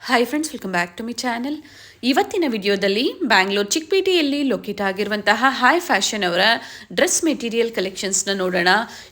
Hi friends, welcome back to my channel. ಇವತ್ತಿನ ವಿಡಿಯೋದಲ್ಲಿ ಬ್ಯಾಂಗ್ಳೂರ್ ಚಿಕ್ಕಪೇಟೆಯಲ್ಲಿ ಲೊಕೇಟ್ ಆಗಿರುವಂತಹ ಹೈ ಫ್ಯಾಷನ್ ಅವರ ಡ್ರೆಸ್ ಮೆಟೀರಿಯಲ್ ಕಲೆಕ್ಷನ್ಸ್ನ ನೋಡೋಣ.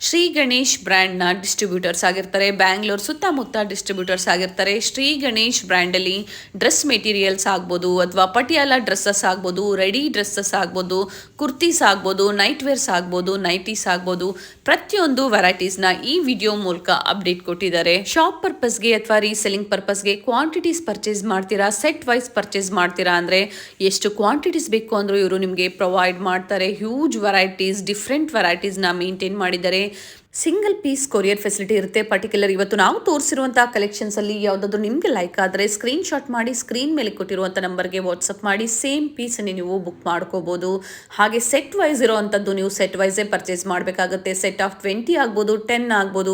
ಶ್ರೀ ಗಣೇಶ್ ಬ್ರ್ಯಾಂಡ್ನ ಡಿಸ್ಟ್ರಿಬ್ಯೂಟರ್ಸ್ ಆಗಿರ್ತಾರೆ, ಬ್ಯಾಂಗ್ಳೂರ್ ಸುತ್ತಮುತ್ತ ಡಿಸ್ಟ್ರಿಬ್ಯೂಟರ್ಸ್ ಆಗಿರ್ತಾರೆ. ಶ್ರೀ ಗಣೇಶ್ ಬ್ರ್ಯಾಂಡಲ್ಲಿ ಡ್ರೆಸ್ ಮೆಟೀರಿಯಲ್ಸ್ ಆಗ್ಬೋದು, ಅಥವಾ ಪಟಿಯಾಲ ಡ್ರೆಸ್ಸಸ್ ಆಗ್ಬೋದು, ರೆಡಿ ಡ್ರೆಸ್ಸಸ್ ಆಗ್ಬೋದು, ಕುರ್ತೀಸ್ ಆಗ್ಬೋದು, ನೈಟ್ ವೇರ್ಸ್ ಆಗ್ಬೋದು, ನೈಟೀಸ್ ಆಗ್ಬೋದು, ಪ್ರತಿಯೊಂದು ವೆರೈಟೀಸ್ನ ಈ ವಿಡಿಯೋ ಮೂಲಕ ಅಪ್ಡೇಟ್ ಕೊಟ್ಟಿದ್ದಾರೆ. ಶಾಪ್ ಪರ್ಪಸ್ಗೆ ಅಥವಾ ರೀಸೆಲ್ಲಿಂಗ್ ಪರ್ಪಸ್ಗೆ ಕ್ವಾಂಟಿಟೀಸ್ ಪರ್ಚೇಸ್ ಮಾಡ್ತೀರಾ, ಸೆಟ್ ವೈಸ್ ಪರ್ಚೇಸ್ ಮಾಡ್ತೀರಾ ಅಂದರೆ ಎಷ್ಟು ಕ್ವಾಂಟಿಟೀಸ್ ಬೇಕು ಅಂದರೂ ಇವರು ನಿಮಗೆ ಪ್ರೊವೈಡ್ ಮಾಡ್ತಾರೆ. ಹ್ಯೂಜ್ ವೆರೈಟೀಸ್, ಡಿಫ್ರೆಂಟ್ ವೆರೈಟೀಸ್ನ ಮೇಂಟೈನ್ ಮಾಡಿದ್ದಾರೆ. ಸಿಂಗಲ್ ಪೀಸ್ ಕೊರಿಯರ್ ಫೆಸಿಲಿಟಿ ಇರುತ್ತೆ. ಪರ್ಟಿಕ್ಯುಲರ್ ಇವತ್ತು ನಾವು ತೋರಿಸಿರುವಂತಹ ಕಲೆಕ್ಷನ್ಸ್ ಅಲ್ಲಿ ಯಾವುದಾದ್ರು ನಿಮಗೆ ಲೈಕ್ ಆದರೆ ಸ್ಕ್ರೀನ್ ಶಾಟ್ ಮಾಡಿ ಸ್ಕ್ರೀನ್ ಮೇಲೆ ಕೊಟ್ಟಿರುವಂಥ ನಂಬರ್ಗೆ ವಾಟ್ಸಪ್ ಮಾಡಿ ಸೇಮ್ ಪೀಸನ್ನು ನೀವು ಬುಕ್ ಮಾಡ್ಕೋಬಹುದು. ಹಾಗೆ ಸೆಟ್ ವೈಸ್ ಇರೋವಂಥದ್ದು ನೀವು ಸೆಟ್ ವೈಸೇ ಪರ್ಚೇಸ್ ಮಾಡಬೇಕಾಗುತ್ತೆ. ಸೆಟ್ ಆಫ್ 20 ಆಗ್ಬೋದು, 10 ಆಗ್ಬೋದು,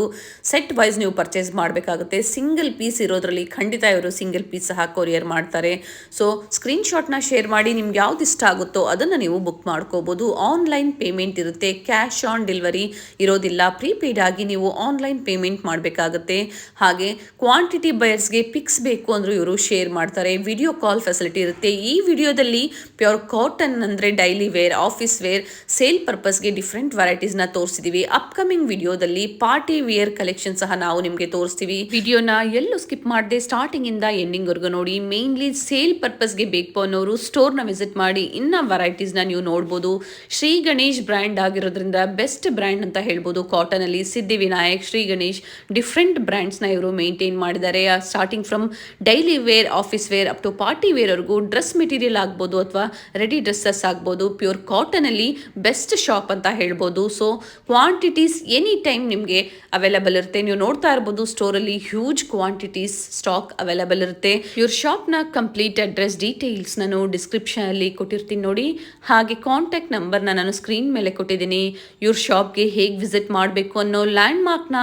ಸೆಟ್ ವೈಸ್ ನೀವು ಪರ್ಚೇಸ್ ಮಾಡಬೇಕಾಗುತ್ತೆ. ಸಿಂಗಲ್ ಪೀಸ್ ಇರೋದ್ರಲ್ಲಿ ಖಂಡಿತ ಇವರು ಸಿಂಗಲ್ ಪೀಸ್ ಸಹ ಕೊರಿಯರ್ ಮಾಡ್ತಾರೆ. ಸೊ ಸ್ಕ್ರೀನ್ ಶಾಟ್ನ ಶೇರ್ ಮಾಡಿ ನಿಮ್ಗೆ ಯಾವ್ದು ಇಷ್ಟ ಆಗುತ್ತೋ ಅದನ್ನು ನೀವು ಬುಕ್ ಮಾಡ್ಕೋಬಹುದು. ಆನ್ಲೈನ್ ಪೇಮೆಂಟ್ ಇರುತ್ತೆ, ಕ್ಯಾಶ್ ಆನ್ ಡೆಲಿವರಿ ಇರೋದಿಲ್ಲ. ಪ್ರೀಪೇಯ್ಡ್ ಆಗಿ ನೀವು ಆನ್ಲೈನ್ ಪೇಮೆಂಟ್ ಮಾಡಬೇಕಾಗುತ್ತೆ. ಹಾಗೆ ಕ್ವಾಂಟಿಟಿ ಬಯರ್ಸ್ಗೆ ಪಿಕ್ಸ್ ಬೇಕು ಅಂದರೂ ಇವರು ಶೇರ್ ಮಾಡ್ತಾರೆ. ವಿಡಿಯೋ ಕಾಲ್ ಫೆಸಿಲಿಟಿ ಇರುತ್ತೆ. ಈ ವಿಡಿಯೋದಲ್ಲಿ ಪ್ಯೂರ್ ಕಾಟನ್ ಅಂದರೆ daily wear, office wear, sale ಪರ್ಪಸ್ಗೆ ಡಿಫ್ರೆಂಟ್ ವೆರೈಟೀಸ್ನ ತೋರಿಸಿದ್ದೀವಿ. ಅಪ್ಕಮಿಂಗ್ ವಿಡಿಯೋದಲ್ಲಿ ಪಾರ್ಟಿ ವೇರ್ ಕಲೆಕ್ಷನ್ ಸಹ ನಾವು ನಿಮಗೆ ತೋರಿಸ್ತೀವಿ. ವಿಡಿಯೋನ ಎಲ್ಲೂ ಸ್ಕಿಪ್ ಮಾಡದೆ ಸ್ಟಾರ್ಟಿಂಗ್ ಇಂದ ಎಂಡಿಂಗ್ ವರ್ಗು ನೋಡಿ. ಮೇನ್ಲಿ ಸೇಲ್ ಪರ್ಪಸ್ಗೆ ಬೇಕು ಅನ್ನೋರು ಸ್ಟೋರ್ನ ವಿಸಿಟ್ ಮಾಡಿ ಇನ್ನ ವೆರೈಟೀಸ್ನ ನೀವು ನೋಡ್ಬೋದು. ಶ್ರೀ ಗಣೇಶ್ ಬ್ರ್ಯಾಂಡ್ ಆಗಿರೋದ್ರಿಂದ ಬೆಸ್ಟ್ ಬ್ರ್ಯಾಂಡ್ ಅಂತ ಹೇಳ್ಬೋದು. ಕಾಟನ್ ಅಲ್ಲಿ ಸಿದ್ಧಿವಿನಾಯಕ್, ಶ್ರೀ ಗಣೇಶ್, ಡಿಫ್ರೆಂಟ್ ಬ್ರ್ಯಾಂಡ್ಸ್ನ ಇವರು ಮೇಂಟೈನ್ ಮಾಡಿದ್ದಾರೆ. Starting from daily wear, office wear up to party ವೇರ್ವರೆಗೂ ಡ್ರೆಸ್ ಮೆಟೀರಿಯಲ್ ಆಗ್ಬೋದು ಅಥವಾ ರೆಡಿ ಡ್ರೆಸ್ಸಸ್ ಆಗ್ಬೋದು. ಪ್ಯೂರ್ ಕಾಟನ್ ಅಲ್ಲಿ ಬೆಸ್ಟ್ ಶಾಪ್ ಅಂತ ಹೇಳ್ಬೋದು. ಸೊ ಕ್ವಾಂಟಿಟೀಸ್ ಎನಿ ಟೈಮ್ ನಿಮಗೆ ಅವೈಲಬಲ್ ಇರುತ್ತೆ. ನೀವು ನೋಡ್ತಾ ಇರ್ಬೋದು ಸ್ಟೋರಲ್ಲಿ ಹ್ಯೂಜ್ ಕ್ವಾಂಟಿಟೀಸ್ ಸ್ಟಾಕ್ ಅವೈಲಬಲ್ ಇರುತ್ತೆ. ಇವ್ರ ಶಾಪ್ನ ಕಂಪ್ಲೀಟ್ ಅಡ್ರೆಸ್ ಡೀಟೇಲ್ಸ್ ನಾನು ಡಿಸ್ಕ್ರಿಪ್ಷನ್ ಅಲ್ಲಿ ಕೊಟ್ಟಿರ್ತೀನಿ ನೋಡಿ. ಹಾಗೆ ಕಾಂಟ್ಯಾಕ್ಟ್ ನಂಬರ್ನ ನಾನು ಸ್ಕ್ರೀನ್ ಮೇಲೆ ಕೊಟ್ಟಿದ್ದೀನಿ. ಇವ್ರ ಶಾಪ್ಗೆ ಹೇಗೆ ವಿಸಿಟ್ ಮಾಡಬೇಕು ಅನ್ನೋ ಲ್ಯಾಂಡ್ ಮಾರ್ಕ್ನ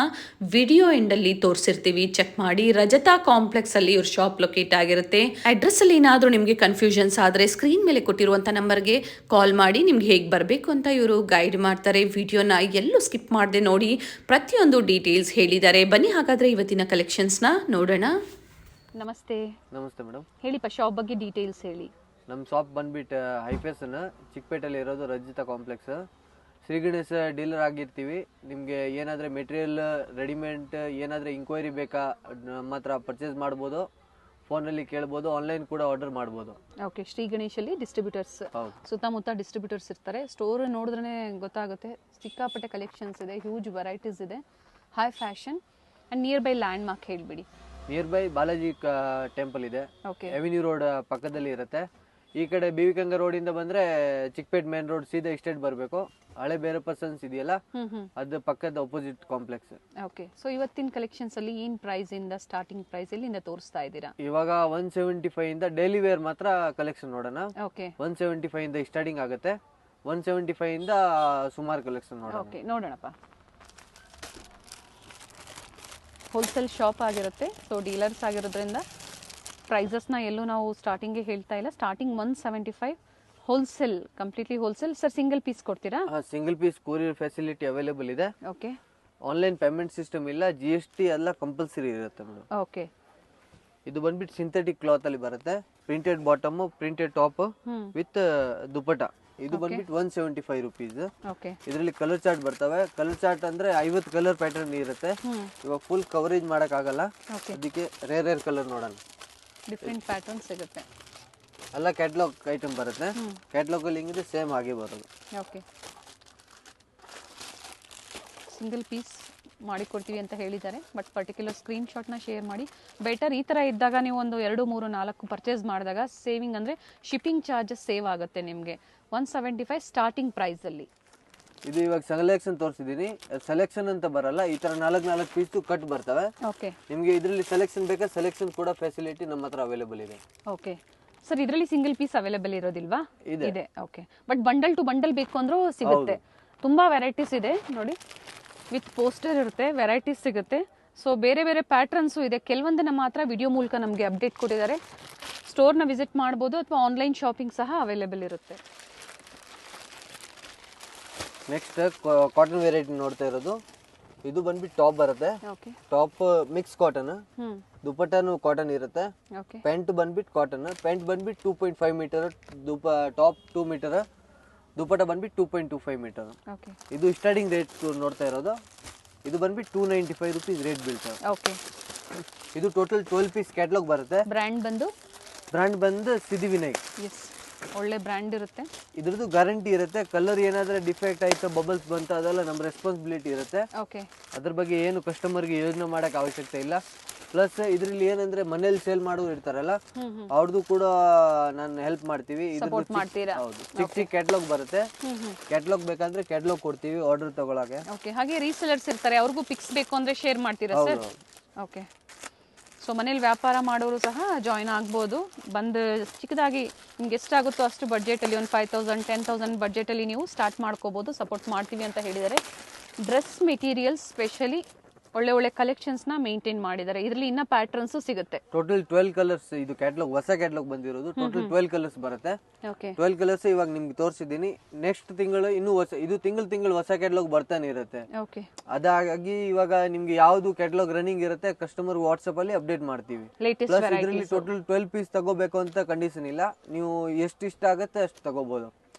ವಿಡಿಯೋ ಎಂಡಲ್ಲಿ ತೋರಿಸಿರ್ತೀವಿ, ಚೆಕ್ ಮಾಡಿ. ರಜತಾ ಕಾಂಪ್ಲೆಕ್ಸ್ ಅಲ್ಲಿ ಇವ್ರ ಶಾಪ್ ಲೊಕೇಟ್ ಆಗಿರುತ್ತೆ. ಅಡ್ರೆಸ್ ಅಲ್ಲಿ ಏನಾದರೂ ನಿಮಗೆ ಕನ್ಫ್ಯೂಷನ್ಸ್ ಆದರೆ ಸ್ಕ್ರೀನ್ ಮೇಲೆ ಕೊಟ್ಟಿರುವಂಥ ನಂಬರ್ಗೆ ಕಾಲ್ ಮಾಡಿ ನಿಮ್ಗೆ ಹೇಗೆ ಬರಬೇಕು ಅಂತ ಇವರು ಗೈಡ್ ಮಾಡ್ತಾರೆ. ವಿಡಿಯೋನ ಎಲ್ಲೂ ಸ್ಕಿಪ್ ಮಾಡದೆ ನೋಡಿ, ಪ್ರತಿಯೊಂದು ಡೀಟೇಲ್ಸ್ ಹೇಳಿದ್ದಾರೆ. ಬನ್ನಿ ಹಾಗಾದ್ರೆ ಇವತ್ತಿನ ಕಲೆಕ್ಷನ್ಸ್ನ ನೋಡೋಣ. ನಮಸ್ತೆ. ನಮಸ್ತೆ ಮೇಡಮ್. ಹೇಳಿಪ್ಪ ಶಾಪ್ ಬಗ್ಗೆ ಡೀಟೇಲ್ಸ್ ಹೇಳಿ. ನಮ್ಮ ಶಾಪ್ ಬಂದ್ಬಿಟ್ಟು ಹೈಫೇಸನ್ ಚಿಕ್ಕಪೇಟೆಯಲ್ಲಿ ಇರೋದು ರಜಿತಾ ಕಾಂಪ್ಲೆಕ್ಸ್. ಶ್ರೀ ಗಣೇಶ ಡೀಲರ್ ಆಗಿರ್ತೀವಿ. ನಿಮಗೆ ಏನಾದರೆ ಮೆಟೀರಿಯಲ್ ರೆಡಿಮೇಡ್ ಏನಾದರೆ ಇಂಕ್ವೈರಿ ಬೇಕಾ ನಮ್ಮ ಹತ್ರ ಪರ್ಚೇಸ್ ಮಾಡ್ಬೋದು, ಫೋನಲ್ಲಿ ಕೇಳ್ಬೋದು, ಆನ್ಲೈನ್ ಕೂಡ ಆರ್ಡರ್ ಮಾಡ್ಬೋದು. ಓಕೆ, ಶ್ರೀ ಗಣೇಶಲ್ಲಿ ಡಿಸ್ಟ್ರಿಬ್ಯೂಟರ್ಸ್ ಸುತ್ತಮುತ್ತ ಡಿಸ್ಟ್ರಿಬ್ಯೂಟರ್ಸ್ ಇರ್ತಾರೆ. ಸ್ಟೋರ್ ನೋಡಿದ್ರೆ ಗೊತ್ತಾಗುತ್ತೆ, ಸಿಕ್ಕಾಪಟ್ಟೆ ಕಲೆಕ್ಷನ್ಸ್ ಇದೆ, ಹ್ಯೂಜ್ ವೆರೈಟೀಸ್ ಇದೆ, high fashion. And nearby landmark ಹೇಳಿಬಿಡಿ. ನಿಯರ್ ಬೈ ಬಾಲಾಜಿ ಟೆಂಪಲ್ ಇದೆ, ಓಕೆ, ಅವೆನ್ಯೂ ರೋಡ್ ಪಕ್ಕದಲ್ಲಿ ಇರುತ್ತೆ. ಈ ಕಡೆ ಬಿವಿಕಂಗ ರೋಡಿಂದ ಬಂದರೆ ಚಿಕ್ಕಪೇಟೆ ಮೇನ್ ರೋಡ್ ಸೀದಾ ಎಸ್ಟೇಟ್ ಬರಬೇಕು. ಹಳೆ ಬೇರೆ ಪರ್ಸನ್ಸ್ ಇದೆಯಲ್ಲ, ಅದು ಪಕ್ಕದ ಅಪೋಸಿಟ್ ಕಾಂಪ್ಲೆಕ್ಸ್. ಓಕೆ, ಸೊ ಇವತ್ತಿನ ಕಲೆಕ್ಷನ್ಸ್ ಅಲ್ಲಿ ಏನ್ ಪ್ರೈಸ್ ಇಂದ ಸ್ಟಾರ್ಟಿಂಗ್ ಪ್ರೈಸ್ ಎಲ್ಲಿಂದ ತೋರಿಸ್ತಾ ಇದ್ದೀರಾ? ಇವಾಗ 175 ಇಂದ ಡೈಲಿ ವೇರ್ ಮಾತ್ರ ಕಲೆಕ್ಷನ್ ನೋಡೋಣ. ಓಕೆ, 175 ಇಂದ ಸ್ಟಾರ್ಟಿಂಗ್ ಆಗುತ್ತೆ. 175 ಇಂದ ಸುಮಾರು ಕಲೆಕ್ಷನ್ ನೋಡೋಣ. ಓಕೆ, ನೋಡೋಣಪ್ಪ. ಹೋಲ್ಸೇಲ್ ಶಾಪ್ ಆಗಿರುತ್ತೆ, ಸೊ ಡೀಲರ್ಸ್ ಆಗಿರೋದ್ರಿಂದ ಪ್ರೈಸಸ್ನ ಎಲ್ಲೂ ನಾವು ಸ್ಟಾರ್ಟಿಂಗ್ಗೆ ಹೇಳ್ತಾ ಇಲ್ಲ. Starting 175 wholesale, completely wholesale. Sir single piece ಕೊಡ್ತೀರಾ? Single piece courier facility available ಇದೆ. ಓಕೆ, ಆನ್ಲೈನ್ ಪೇಮೆಂಟ್ ಸಿಸ್ಟಮ್ ಇಲ್ಲ, GST ಎಲ್ಲ ಕಂಪಲ್ಸರಿ ಇರುತ್ತೆ ಮೇಡಮ್. ಓಕೆ, ಇದು ಬಂದ್ಬಿಟ್ಟು ಸಿಂಥೆಟಿಕ್ ಕ್ಲಾತ್ ಅಲ್ಲಿ ಬರುತ್ತೆ. Printed bottom, printed top with dupatta. ಇದು ಬಂದ್ಬಿಟ್ಟು 175 ರುಪೀಸ್. ಓಕೆ, ಇದರಲ್ಲಿ ಕಲರ್ ಚಾರ್ಟ್ ಬರ್ತವೆ. ಕಲರ್ ಚಾರ್ಟ್ ಅಂದ್ರೆ 50 ಕಲರ್ ಪ್ಯಾಟರ್ನ್ ಇರುತ್ತೆ. ಇವಾಗ ಫುಲ್ ಕವರೇಜ್ ಮಾಡಕ್ ಆಗಲ್ಲ, ಅದಕ್ಕೆ ರೇರ್ ಕಲರ್ ನೋಡೋಣ. ಡಿಫ್ರೆಂಟ್ ಪ್ಯಾಟರ್ನ್ ಸಿಗುತ್ತೆ. ಎಲ್ಲ ಕ್ಯಾಟ್ಲಾಗ್ ಐಟಮ್ ಬರುತ್ತೆ. ಕ್ಯಾಟ್ಲಾಗ್ ಅಲ್ಲಿ ಹಿಂಗಿದೆ, ಸೇಮ್ ಹಾಗೆ ಬರೋದು. ಓಕೆ, ಸಿಂಗಲ್ ಪೀಸ್ ಮಾಡಿಕೊಡ್ತೀವಿ ಅಂತ ಹೇಳಿದ್ದಾರೆ, ಬಟ್ ಪರ್ಟಿಕ್ಯುಲರ್ ಸ್ಕ್ರೀನ್ ಶಾಟ್ನ ಶೇರ್ ಮಾಡಿ. ಬೆಟರ್ ಈ ಥರ ಇದ್ದಾಗ ನೀವು ಒಂದು 2, 3, 4 ಪರ್ಚೇಸ್ ಮಾಡಿದಾಗ ಸೇವಿಂಗ್ ಅಂದರೆ ಶಿಪ್ಪಿಂಗ್ ಚಾರ್ಜಸ್ ಸೇವ್ ಆಗುತ್ತೆ ನಿಮಗೆ. 175 ಸ್ಟಾರ್ಟಿಂಗ್ ಪ್ರೈಸಲ್ಲಿ. ಇದು ಇವಾಗ ಸೆಲೆಕ್ಷನ್ ತೋರಿಸಿದ್ದೀನಿ. ಸೆಲೆಕ್ಷನ್ ಅಂತ ಬರಲ್ಲ, ಈ ತರ 4 ಪೀಸ್ ಕಟ್ ಬರ್ತವೆ. ಓಕೆ, ನಿಮಗೆ ಇದರಲ್ಲಿ ಸೆಲೆಕ್ಷನ್ ಬೇಕಾ, ಸೆಲೆಕ್ಷನ್ ಕೂಡ ಫೆಸಿಲಿಟಿ ನಮ್ಮ ಹತ್ರ ಅವೈಲೇಬಲ್ ಇದೆ. ಓಕೆ ಸರ್, ಇದರಲ್ಲಿ ಸಿಂಗಲ್ ಪೀಸ್ ಅವೈಲೇಬಲ್ ಇರೋದಿಲ್ವಾ? ಇದೆ. Okay, but bundle to bundle ಬೇಕು ಅಂದ್ರೂ ಸಿಗುತ್ತೆ. ತುಂಬಾ ವೆರೈಟೀಸ್ ಇದೆ ನೋಡಿ, ವಿತ್ ಪೋಸ್ಟರ್ ಇರುತ್ತೆ, ವೆರೈಟೀಸ್ ಸಿಗುತ್ತೆ. ಸೊ ಬೇರೆ ಬೇರೆ ಪ್ಯಾಟರ್ನ್ಸು ಇದೆ. ಕೆಲವೊಂದು ನಮ್ಮ ಹತ್ರ ವಿಡಿಯೋ ಮೂಲಕ ನಮಗೆ ಅಪ್ಡೇಟ್ ಕೊಟ್ಟಿದ್ದಾರೆ. ಸ್ಟೋರ್ನ ವಿಸಿಟ್ ಮಾಡ್ಬೋದು ಅಥವಾ ಆನ್ಲೈನ್ ಶಾಪಿಂಗ್ ಸಹ ಅವೈಲೇಬಲ್ ಇರುತ್ತೆ. ನೆಕ್ಸ್ಟ್ ಕಾಟನ್ ವೆರೈಟಿ ನೋಡ್ತಾ ಇರೋದು. ಇದು ಬಂದ್ಬಿಟ್ಟು ಟಾಪ್ ಬರುತ್ತೆ. ಟಾಪ್ ಮಿಕ್ಸ್ ಕಾಟನ್, ದುಪಟ್ಟನು ಕಾಟನ್ ಇರುತ್ತೆ. ಓಕೆ ಪ್ಯಾಂಟ್ ಬಂದ್ಬಿಟ್ಟು ಕಾಟನ್. ಪ್ಯಾಂಟ್ ಬಂದ್ಬಿಟ್ಟು 2.5 ಮೀಟರ್, ಟಾಪ್ 2 ಮೀಟರ್, ದುಪಟ್ಟ ಬಂದ್ಬಿಟ್ಟು 2.25 ಮೀಟರ್. ಓಕೆ ಇದು ಸ್ಟಾರ್ಟಿಂಗ್ ರೇಟ್ ನೋಡ್ತಾ ಇರೋದು. ಇದು ಬಂದ್ಬಿಟ್ಟು 295 ರುಪೀಸ್ ರೇಟ್ ಬೀಳ್ತವೆ. ಓಕೆ ಇದು ಟೋಟಲ್ 12 ಪೀಸ್ ಕ್ಯಾಟ್ಲಾಗ್ ಬರುತ್ತೆ. ಬ್ರ್ಯಾಂಡ್ ಬಂದು ಸಿದ್ಧಿವಿನಾಯಕ್. ಎಸ್, ಒಳ್ಳೆ ಬ್ರ್ಯಾಂಡ್ ಇರುತ್ತೆ. ಇದ್ರದ್ದು ಗ್ಯಾರಂಟಿ ಇರುತ್ತೆ. ಕಲರ್ ಏನಾದ್ರೆ ಡಿಫೆಕ್ಟ್ ಆಯ್ತು, ಬಬಲ್ಸ್ ಬಂತು, ಅದೆಲ್ಲ ನಮ್ಮ ರೆಸ್ಪಾನ್ಸಿಬಿಲಿಟಿ ಇರುತ್ತೆ. ಓಕೆ ಅದ್ರ ಬಗ್ಗೆ ಏನು ಕಸ್ಟಮರ್ಗೆ ಯೋಚನೆ ಮಾಡಕ್ ಅವಶ್ಯಕತೆ ಇಲ್ಲ. ಪ್ಲಸ್ ಇದ್ರಲ್ಲಿ ಏನಂದ್ರೆ ಮನೇಲಿ ಸೇಲ್ ಮಾಡೋರು ಇರ್ತಾರಲ್ಲ, ಅವ್ರದ್ದು ಕೂಡ ನಾನು ಹೆಲ್ಪ್ ಮಾಡ್ತೀವಿ. ಸಪೋರ್ಟ್ ಮಾಡ್ತೀರಾ? ಹೌದು, ಚಿಕ್ಕ ಕ್ಯಾಟ್ಲಾಗ್ ಬರುತ್ತೆ. ಕ್ಯಾಟ್ಲಾಗ್ ಬೇಕಂದ್ರೆ ಕ್ಯಾಟ್ಲಾಗ್ ಕೊಡ್ತೀವಿ ಆರ್ಡರ್ ತಗೊಳಕ್ಕೆ. ಓಕೆ, ಹಾಗೆ ರೀಸೆಲರ್ಸ್ ಇರ್ತಾರೆ, ಅವ್ರಿಗೂ ಪಿಕ್ಸ್ ಬೇಕು ಅಂದ್ರೆ ಶೇರ್ ಮಾಡ್ತೀರಾ ಸರ್? ಓಕೆ, ಸೊ ಮನೇಲಿ ವ್ಯಾಪಾರ ಮಾಡೋರು ಸಹ ಜಾಯ್ನ್ ಆಗ್ಬೋದು. ಬಂದು ಚಿಕ್ಕದಾಗಿ ನಿಮ್ಗೆ ಎಷ್ಟಾಗುತ್ತೋ ಅಷ್ಟು ಬಡ್ಜೆಟಲ್ಲಿ, ಒಂದು 5000 10,000 ಬಡ್ಜೆಟಲ್ಲಿ ನೀವು ಸ್ಟಾರ್ಟ್ ಮಾಡ್ಕೋಬೋದು. ಸಪೋರ್ಟ್ ಮಾಡ್ತೀವಿ ಅಂತ ಹೇಳಿದ್ದಾರೆ. ಡ್ರೆಸ್ ಮೆಟೀರಿಯಲ್ಸ್ ಸ್ಪೆಷಲಿ ಒಳ್ಳೆ ಒಳ್ಳೆ ಕಲೆಕ್ಷನ್ಸ್ನ ಮೇಂಟೈನ್ ಮಾಡಿದ್ದಾರೆ. ಇದರಲ್ಲಿ ಇನ್ನ ಪ್ಯಾಟರ್ನ್ಸು ಸಿಗುತ್ತೆ. Total 12 colours. ಇದು ಕ್ಯಾಟ್ಲಾಗ್, ಹೊಸ ಕ್ಯಾಟ್ಲಾಗ್ ಬಂದಿರೋದು. ಟೋಟಲ್ 12 ಕಲರ್ಸ್ ಬರುತ್ತೆ. ಓಕೆ, 12 ಕಲರ್ಸ್ ಇವಾಗ ನಿಮ್ಗೆ ತೋರಿಸಿದ್ದೀನಿ. ನೆಕ್ಸ್ಟ್ ತಿಂಗಳು ಇನ್ನೂ ಹೊಸ, ಇದು ತಿಂಗಳು ಹೊಸ ಕ್ಯಾಟ್ಲಾಗ್ ಬರ್ತಾನೆ ಇರುತ್ತೆ. ಓಕೆ, ಅದಾಗಿ ಇವಾಗ ನಿಮ್ಗೆ ಯಾವ್ದು ಕ್ಯಾಟ್ಲಾಗ್ ರನ್ನಿಂಗ್ ಇರುತ್ತೆ ಕಸ್ಟಮರ್ ವಾಟ್ಸ್ಆಪ್ ಅಲ್ಲಿ ಅಪ್ಡೇಟ್ ಮಾಡ್ತೀವಿ. ಪ್ಲಸ್ ಇದರಲ್ಲಿ ಟೋಟಲ್ 12 ಪೀಸ್ ತಗೋಬೇಕು ಅಂತ ಕಂಡೀಷನ್ ಇಲ್ಲ. ನೀವು ಎಷ್ಟು ಇಷ್ಟ ಆಗುತ್ತೆ ಅಷ್ಟು ತಗೋಬಹುದು.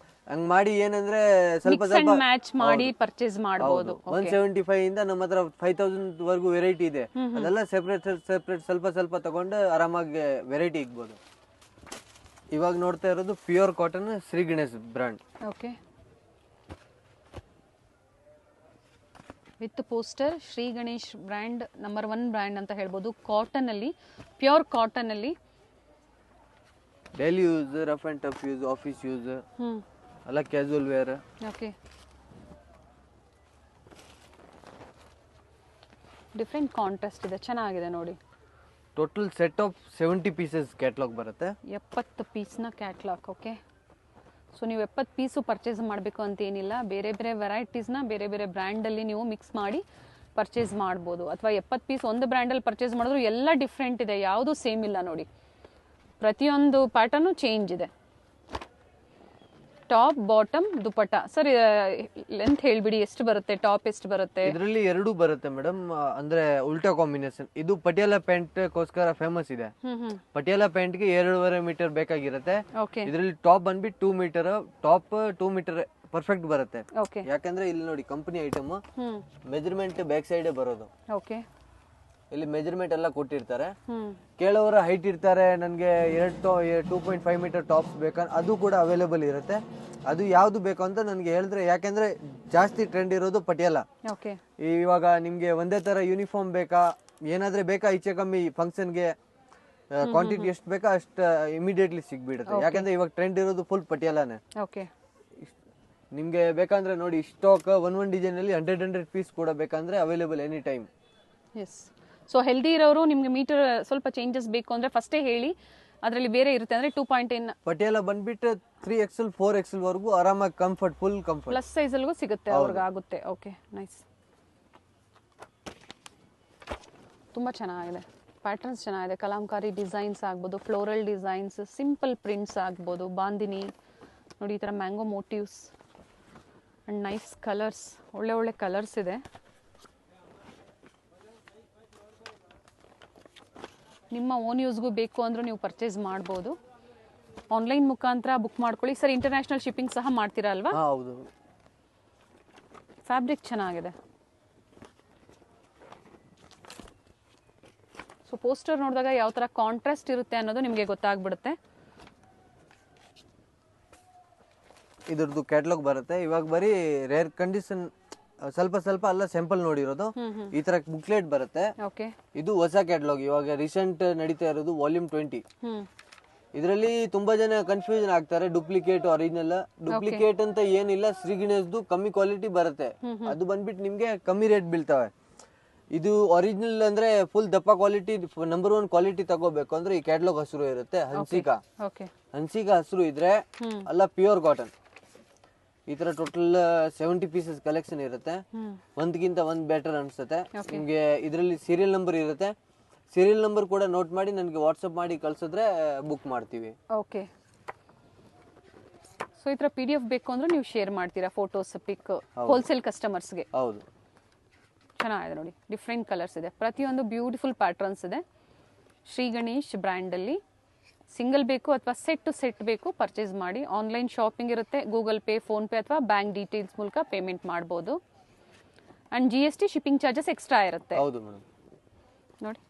ಹಂಗ್ ಮಾಡಿ ಏನಂದ್ರೆ ಸ್ವಲ್ಪ ಸ್ವಲ್ಪ ಮ್ಯಾಚ್ ಮಾಡಿ ಪರ್ಚೇಸ್ ಮಾಡಬಹುದು. 175 ಇಂದ ನಮ್ಮ ಹತ್ರ 5000 ವರೆಗೂ ವೆರೈಟಿ ಇದೆ. ಅದೆಲ್ಲ ಸೆಪರೇಟ್ ಸ್ವಲ್ಪ ಸ್ವಲ್ಪ ತಗೊಂಡು ಆರಾಮಾಗಿ ವೆರೈಟಿ ಇಗ್ಬೋದು. ಇವಾಗ ನೋಡ್ತಾ ಇರೋದು pure cotton Shri Ganesh brand. Okay, with poster Shri Ganesh brand number 1 brand ಅಂತ ಹೇಳ್ಬೋದು. ಕಾಟನ್ ಅಲ್ಲಿ, ಪ್ಯೂರ್ ಕಾಟನ್ ಅಲ್ಲಿ daily use, rough and tough use, office use, ಅಲ್ಲ casual wear. Okay, different contrast ಇದೆ, ಚೆನ್ನಾಗಿದೆ ನೋಡಿ. Total set of 70 pieces catalogue ಬರುತ್ತೆ. 70 ಪೀಸ್ನ ಕ್ಯಾಟ್ಲಾಗ್. ಓಕೆ, ಸೊ ನೀವು 70 ಪೀಸು ಪರ್ಚೇಸ್ ಮಾಡಬೇಕು ಅಂತ ಏನಿಲ್ಲ. ಬೇರೆ ಬೇರೆ ವೆರೈಟೀಸ್ನ ಬೇರೆ ಬೇರೆ ಬ್ರ್ಯಾಂಡಲ್ಲಿ ನೀವು ಮಿಕ್ಸ್ ಮಾಡಿ ಪರ್ಚೇಸ್ ಮಾಡ್ಬೋದು. ಅಥವಾ 70 ಪೀಸ್ ಒಂದು ಬ್ರ್ಯಾಂಡಲ್ಲಿ ಪರ್ಚೇಸ್ ಮಾಡಿದ್ರು ಎಲ್ಲ ಡಿಫ್ರೆಂಟ್ ಇದೆ, ಯಾವುದೂ ಸೇಮ್ ಇಲ್ಲ ನೋಡಿ. ಪ್ರತಿಯೊಂದು ಪ್ಯಾಟರ್ನು ಚೇಂಜ್ ಇದೆ. Top, bottom, dupatta. Sir length ಹೇಳ್ಬಿಡಿ, ಎಷ್ಟು ಬರುತ್ತೆ ಟಾಪ್, ಎಷ್ಟು ಬರುತ್ತೆ? ಇದರಲ್ಲಿ ಎರಡು ಬರುತ್ತೆ ಮೇಡಮ್, ಅಂದ್ರೆ ಉಲ್ಟಾ ಕಾಂಬಿನೇಷನ್. ಇದು ಪಟಿಯಾಲ ಪ್ಯಾಂಟ್ ಗೋಸ್ಕರ ಫೇಮಸ್ ಇದೆ. ಪಟಿಯಾಲ ಪ್ಯಾಂಟ್ ಗೆ 2.5 ಮೀಟರ್ ಬೇಕಾಗಿರುತ್ತೆ. ಇದರಲ್ಲಿ ಟಾಪ್ ಬಂದ್ಬಿಟ್ಟು 2 ಮೀಟರ್, ಟಾಪ್ 2 ಮೀಟರ್ ಪರ್ಫೆಕ್ಟ್ ಬರುತ್ತೆ. ಯಾಕಂದ್ರೆ ಇಲ್ಲಿ ನೋಡಿ company item measurement back side ಬರೋದು. ಇಲ್ಲಿ ಮೆಜರ್ಮೆಂಟ್ ಎಲ್ಲ ಕೊಟ್ಟಿರ್ತಾರೆ. ಕೇಳೋರ ಹೈಟ್ ಇರ್ತಾರೆ, ನನಗೆ 2.5 ಮೀಟರ್ ಟಾಪ್ಸ್ ಬೇಕಂದ್ರೆ ಅದು ಕೂಡ ಅವೈಲೇಬಲ್ ಇರುತ್ತೆ. ಅದು ಯಾವ್ದು ಬೇಕು ಅಂತ ನನಗೆ ಹೇಳಿದ್ರೆ, ಯಾಕಂದ್ರೆ ಜಾಸ್ತಿ ಟ್ರೆಂಡ್ ಇರೋದು ಪಟಿಯಾಲ. ಇವಾಗ ನಿಮ್ಗೆ ಒಂದೇ ತರ ಯೂನಿಫಾರ್ಮ್ ಬೇಕಾ, ಏನಾದ್ರೆ ಬೇಕಾ ಈಚೆ ಕಮ್ಮಿ ಫಂಕ್ಷನ್ಗೆ ಕ್ವಾಂಟಿಟಿ ಎಷ್ಟು ಬೇಕಾ ಅಷ್ಟು ಇಮಿಡಿಯೇಟ್ಲಿ ಸಿಗ್ಬಿಡುತ್ತೆ. ಯಾಕಂದ್ರೆ ಇವಾಗ ಟ್ರೆಂಡ್ ಇರೋದು ಫುಲ್ ಪಟಿಯಾಲಾನೆ. ನಿಮ್ಗೆ ಬೇಕಂದ್ರೆ ನೋಡಿ ಸ್ಟಾಕ್ ಒಂದ್ ಡಿಸೈನ್ ಅಲ್ಲಿ 100 ಪೀಸ್ ಕೂಡ ಬೇಕಂದ್ರೆ available any time. So healthy ಇರೋರು ನಿಮ್ಗೆ ಮೀಟರ್ ಸ್ವಲ್ಪ ಚೇಂಜಸ್ ಬೇಕು ಅಂದ್ರೆ ಫಸ್ಟೇ ಹೇಳಿ, ಅದರಲ್ಲಿ ಬೇರೆ ಇರುತ್ತೆ. ಅಂದ್ರೆ 2.10 ಪಟಿಯಾಲ ಬಂದ್ಬಿಟ್ಟು 3XL 4XL ವರೆಗೂ ಆರಾಮಾಗಿ ಫುಲ್ ಕಂಫರ್ಟ್ ಪ್ಲಸ್ ಸೈಜ್ ಅಲ್ಲಿಗೂ ಸಿಗುತ್ತೆ, ಅವ್ರಿಗೆ ಆಗುತ್ತೆ. ಓಕೆ, ನೈಸ್, ತುಂಬಾ ಚೆನ್ನಾಗಿದೆ. ಪ್ಯಾಟರ್ನ್ಸ್ ಚೆನ್ನಾಗಿದೆ. ಕಲಾಂಕಾರಿ ಡಿಸೈನ್ಸ್ ಆಗ್ಬೋದು, ಫ್ಲೋರಲ್ ಡಿಸೈನ್ಸ್, ಸಿಂಪಲ್ ಪ್ರಿಂಟ್ಸ್ ಆಗ್ಬೋದು, ಬಾಂದಿನಿ ನೋಡಿ, ಈ ಥರ mango motives and nice colours, ಒಳ್ಳೆ ಒಳ್ಳೆ ಕಲರ್ಸ್ ಇದೆ. ನಿಮ್ಮ ಓನ್ ಯೂಸ್ಗೂ ಬೇಕು ಅಂದರೂ ನೀವು ಪರ್ಚೇಸ್ ಮಾಡ್ಬೋದು. ಆನ್ಲೈನ್ ಮುಖಾಂತರ ಬುಕ್ ಮಾಡ್ಕೊಳ್ಳಿ. ಸರ್ ಇಂಟರ್ನ್ಯಾಷನಲ್ ಶಿಪ್ಪಿಂಗ್ ಸಹ ಮಾಡ್ತೀರಾ ಅಲ್ವಾ? ಹೌದು. ಫ್ಯಾಬ್ರಿಕ್ ಚೆನ್ನಾಗಿದೆ. ಸೊ ಪೋಸ್ಟರ್ ನೋಡಿದಾಗ ಯಾವ ಥರ ಕಾಂಟ್ರಾಸ್ಟ್ ಇರುತ್ತೆ ಅನ್ನೋದು ನಿಮಗೆ ಗೊತ್ತಾಗ್ಬಿಡುತ್ತೆ. ಇದ್ರದ್ದು ಕ್ಯಾಟ್ಲಾಗ್ ಬರುತ್ತೆ. ಇವಾಗ ಬರೀ ರೇರ್ ಕಂಡೀಷನ್ ಸ್ವಲ್ಪ ಅಲ್ಲ ಸ್ಯಾಂಪಲ್ ನೋಡಿರೋದು. ಈ ತರ ಬುಕ್ಲೆಟ್ ಬರುತ್ತೆ. ಇದು ಹೊಸ ಕ್ಯಾಟ್ಲಾಗ್, ಇವಾಗ ರೀಸೆಂಟ್ ನಡೀತಾ ಇರೋದು ವಾಲ್ಯೂಮ್ 20. ಇದರಲ್ಲಿ ತುಂಬಾ ಜನ ಕನ್ಫ್ಯೂಷನ್ ಆಗ್ತಾರೆ, ಡೂಪ್ಲಿಕೇಟ್ ಒರಿಜಿನಲ್. ಡೂಪ್ಲಿಕೇಟ್ ಅಂತ ಏನಿಲ್ಲ, ಶ್ರೀ ಗಣೇಶ್ದು ಕಮ್ಮಿ ಕ್ವಾಲಿಟಿ ಬರುತ್ತೆ. ಅದು ಬಂದ್ಬಿಟ್ಟು ನಿಮ್ಗೆ ಕಮ್ಮಿ ರೇಟ್ ಬೀಳ್ತವೆ. ಇದು ಒರಿಜಿನಲ್ ಅಂದ್ರೆ ಫುಲ್ ದಪ್ಪ ಕ್ವಾಲಿಟಿ, ನಂಬರ್ 1 ಕ್ವಾಲಿಟಿ ತಗೋಬೇಕು ಅಂದ್ರೆ ಈ ಕ್ಯಾಟ್ಲಾಗ್ ಹಸಿರು ಇರುತ್ತೆ. ಹನ್ಸಿಕಾ ಹಸಿರು ಇದ್ರೆ ಅಲ್ಲ ಪ್ಯೂರ್ ಕಾಟನ್. ಈ ತರ ಟೋಟಲ್ 70 ಪೀಸಸ್ ಕಲೆಕ್ಷನ್ ಇರುತ್ತೆ. ಒಂದ್ಗಿಂತ ಒಂದ್ ಬೆಟರ್ ಅನ್ಸುತ್ತೆ ನಿಮ್ಗೆ. ಇದರಲ್ಲಿ ಸೀರಿಯಲ್ ನಂಬರ್ ಇರುತ್ತೆ. ಸೀರಿಯಲ್ ನಂಬರ್ ಕೂಡ ನೋಟ್ ಮಾಡಿ ನನಗೆ ವಾಟ್ಸ್ಆಪ್ ಮಾಡಿ ಕಳ್ಸಿದ್ರೆ ಬುಕ್ ಮಾಡ್ತೀವಿ. ಓಕೆ, ಸೊ ಈ ತರ PDF ಬೇಕು ಅಂದ್ರೆ ನೀವು ಶೇರ್ ಮಾಡ್ತೀರಾ, ಫೋಟೋಸ್ ಪಿಕ್ ಹೋಲ್ಸೇಲ್ ಕಸ್ಟಮರ್ಸ್ಗೆ? ಹೌದು. ಚೆನ್ನಾಗಿದೆ ನೋಡಿ, ಡಿಫ್ರೆಂಟ್ ಕಲರ್ಸ್ ಇದೆ, ಪ್ರತಿಯೊಂದು ಬ್ಯೂಟಿಫುಲ್ ಪ್ಯಾಟರ್ನ್ಸ್ ಇದೆ. ಶ್ರೀ ಗಣೇಶ್ ಬ್ರ್ಯಾಂಡಲ್ಲಿ ಸಿಂಗಲ್ ಬೇಕು ಅಥವಾ ಸೆಟ್ ಟು ಸೆಟ್ ಬೇಕು ಪರ್ಚೇಸ್ ಮಾಡಿ. ಆನ್ಲೈನ್ ಶಾಪಿಂಗ್ ಇರುತ್ತೆ, ಗೂಗಲ್ ಪೇ, ಫೋನ್ಪೇ ಅಥವಾ ಬ್ಯಾಂಕ್ ಡೀಟೇಲ್ಸ್ ಮೂಲಕ ಪೇಮೆಂಟ್ ಮಾಡ್ಬೋದು. And GST shipping charges extra ಇರುತ್ತೆ. ಹೌದು ಮೇಡಮ್. ನೋಡಿ,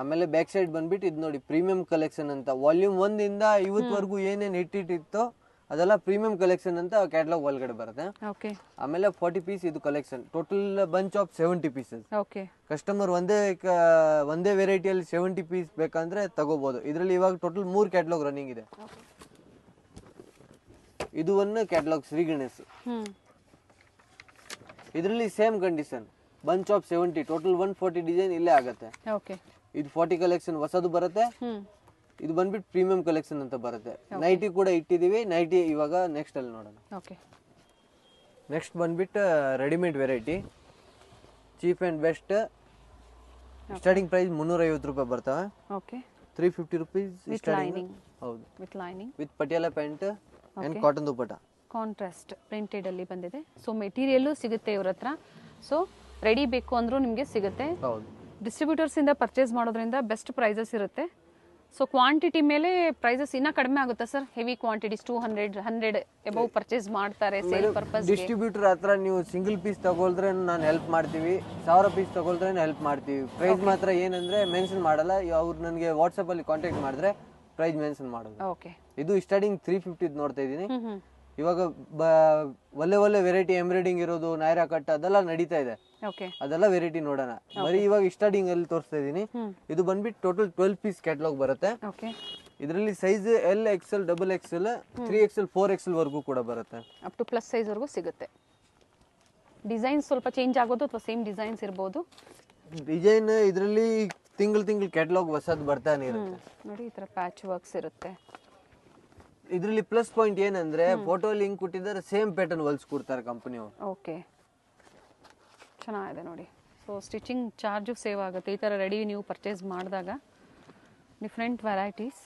ಆಮೇಲೆ ಬ್ಯಾಕ್ ಸೈಡ್ ಬಂದ್ಬಿಟ್ಟು ಇದು ನೋಡಿ ಪ್ರೀಮಿಯಂ ಕಲೆಕ್ಷನ್ ಅಂತ ವಾಲ್ಯೂಮ್ 1 ಇಂದ ಇವತ್ತವರೆಗೂ ಏನೇನು ಇಟ್ಟಿತ್ತು ಅದೆಲ್ಲ ಪ್ರೀಮಿಯಂ ಕಲೆಕ್ಷನ್ ಅಂತ ಕ್ಯಾಟಲಾಗ್ ಒಳಗಡೆ ಬರುತ್ತೆ. ಓಕೆ. ಆಮೇಲೆ 40 ಪೀಸ್ ಇದು collection, total bunch of 70 pieces. Okay. Customer ಒಂದೇ ವೆರೈಟಿಯಲ್ಲಿ 70 ಪೀಸ್ ಬೇಕಂದ್ರೆ ತಗೋಬಹುದು. ಇದರಲ್ಲಿ ಇವಾಗ ಟೋಟಲ್ 3 ಕ್ಯಾಟಲಾಗ್ ರನ್ನಿಂಗ್ ಇದೆ. ಇದು ಒಂದು ಕ್ಯಾಟಲಾಗ್ ಶ್ರೀ ಗಣೇಶ್. ಇದರಲ್ಲಿ same condition, bunch of 70, total 140 design ಇಲ್ಲೇ ಆಗುತ್ತೆ. ಓಕೆ. ಇದು 40 ಕಲೆಕ್ಷನ್ ಹೊಸದು ಬರುತ್ತೆ. ಇದು ಬಂದ್ಬಿಟ್ಟು ಪ್ರೀಮಿಯಂ ಕಲೆಕ್ಷನ್ ಅಂತ ಬರುತ್ತೆ. ನೈಟಿ ಕೂಡ ಇಟ್ಟಿದೀವಿ, ನೈಟಿ ಇವಾಗ ನೆಕ್ಸ್ಟ್ ಅಲ್ಲಿ ನೋಡೋಣ. ಓಕೆ. ನೆಕ್ಸ್ಟ್ ಬಂದ್ಬಿಟ್ಟು readymade variety, cheap and best. Starting price 350 ರೂಪಾಯಿ ಬರ್ತವೆ. ಓಕೆ. 350 rupees lining. ಹೌದು, with lining, with Patiala pant and cotton dupatta. Contrast printed ಅಲ್ಲಿ ಬಂದಿದೆ. ಸೊ ಮೆಟೀರಿಯಲ್ ಸಿಗುತ್ತೆ ಇವ್ರ ಹತ್ರ. ಸೊ ರೆಡಿ ಬೇಕು ಅಂದ್ರೂ ನಿಮಗೆ ಸಿಗುತ್ತೆ. ಹೌದು. ಡಿಸ್ಟ್ರಿಬ್ಯೂಟರ್ಸ್ ಇಂದ ಪರ್ಚೇಸ್ ಮಾಡೋದ್ರಿಂದ ಬೆಸ್ಟ್ ಪ್ರೈಸಸ್ ಇರುತ್ತೆ. ಸೊ ಕ್ವಾಂಟಿಟಿ ಮೇಲೆ ಪ್ರೈಸಸ್ ಇನ್ನ ಕಡಿಮೆ ಆಗುತ್ತಾ sir? Heavy quantities 200 above purchase ಮಾಡ್ತಾರೆ ಸೇಲ್ ಪರ್ಪಸ್. ಡಿಸ್ಟ್ರಿಬ್ಯೂಟರ್ ಹತ್ರ ನೀವು ಸಿಂಗಲ್ ಪೀಸ್ ತಗೊಳ್ದ್ರೆ ನಾನು ಹೆಲ್ಪ್ ಮಾಡ್ತೀವಿ, 1000 ಪೀಸ್ ತಗೊಳ್ದ್ರೆ ಹೆಲ್ಪ್ ಮಾಡ್ತೀವಿ. ಪ್ರೈಸ್ ಮಾತ್ರ ಏನಂದ್ರೆ ಮೆನ್ಷನ್ ಮಾಡಲ್ಲ. ಅವ್ರು ನನಗೆ ವಾಟ್ಸ್ಆಪ್ ಅಲ್ಲಿ ಕಾಂಟ್ಯಾಕ್ಟ್ ಮಾಡಿದ್ರೆ ಪ್ರೈಸ್ ಮೆನ್ಷನ್ ಮಾಡೋದು. ಓಕೆ. ಇದು ಸ್ಟಾರ್ಟಿಂಗ್ 350 ನೋಡ್ತಾ ಇದೀನಿ. ಇವಾಗ ಒಳ್ಳೆ ವೆರೈಟಿ ಎಂಬ್ರಾಯ್ಡಿಂಗ್ ಇರೋದು, ನೈರಾ ಕಟ್ ಅದೆಲ್ಲ ನಡೀತಾ ಇದೆ. ಓಕೆ. ಅದೆಲ್ಲ ವೆರೈಟಿ ನೋಡೋಣ. ಬರೀ ಇವಾಗ ಸ್ಟಾರ್ಟಿಂಗ್ ಅಲ್ಲಿ ತೋರಿಸ್ತಾ ಇದೀನಿ. ಇದು ಬಂದ್ಬಿಟ್ಟು ಟೋಟಲ್ 12 ಪೀಸ್ ಕ್ಯಾಟಲಾಗ್ ಬರುತ್ತೆ. ಓಕೆ. ಇದರಲ್ಲಿ size L, XL, XXL, 3XL, 4XL ವರ್ಗೂ ಕೂಡ ಬರುತ್ತೆ. ಅಪ್ ಟು ಪ್ಲಸ್ ಸೈಜ್ ವರ್ಗೂ ಸಿಗುತ್ತೆ. ಡಿಸೈನ್ ಸ್ವಲ್ಪ ಚೇಂಜ್ ಆಗೋದು ಅಥವಾ ಸೇಮ್ ಡಿಸೈನ್ಸ್ ಇರಬಹುದು. ಡಿಸೈನ್ ಇದರಲ್ಲಿ ತಿಂಗಳು ಕ್ಯಾಟಲಾಗ್ ಹೊಸದು ಬರ್ತಾನೆ ಇರುತ್ತೆ. ನೋಡಿ, ಈ ತರ ಪ್ಯಾಚ್ ವರ್ಕ್ಸ್ ಇರುತ್ತೆ. ಇದರಲ್ಲಿ ಪ್ಲಸ್ ಪಾಯಿಂಟ್ ಏನಂದ್ರೆ ಫೋಟೋ ಲಿಂಕ್ ಕೊಟ್ಟಿದ್ದಾರೆ, ಸೇಮ್ ಪ್ಯಾಟರ್ನ್ ಹೊಲ್ಸ್ಕೊಡ್ತಾರೆ ಕಂಪನಿಯವರು. ಓಕೆ, ಚೆನ್ನಾಗಿದೆ ನೋಡಿ. ಸೊ ಸ್ಟಿಚಿಂಗ್ ಚಾರ್ಜು ಸೇವ್ ಆಗುತ್ತೆ ಈ ಥರ ರೆಡಿ ನೀವು ಪರ್ಚೇಸ್ ಮಾಡಿದಾಗ. Different varieties,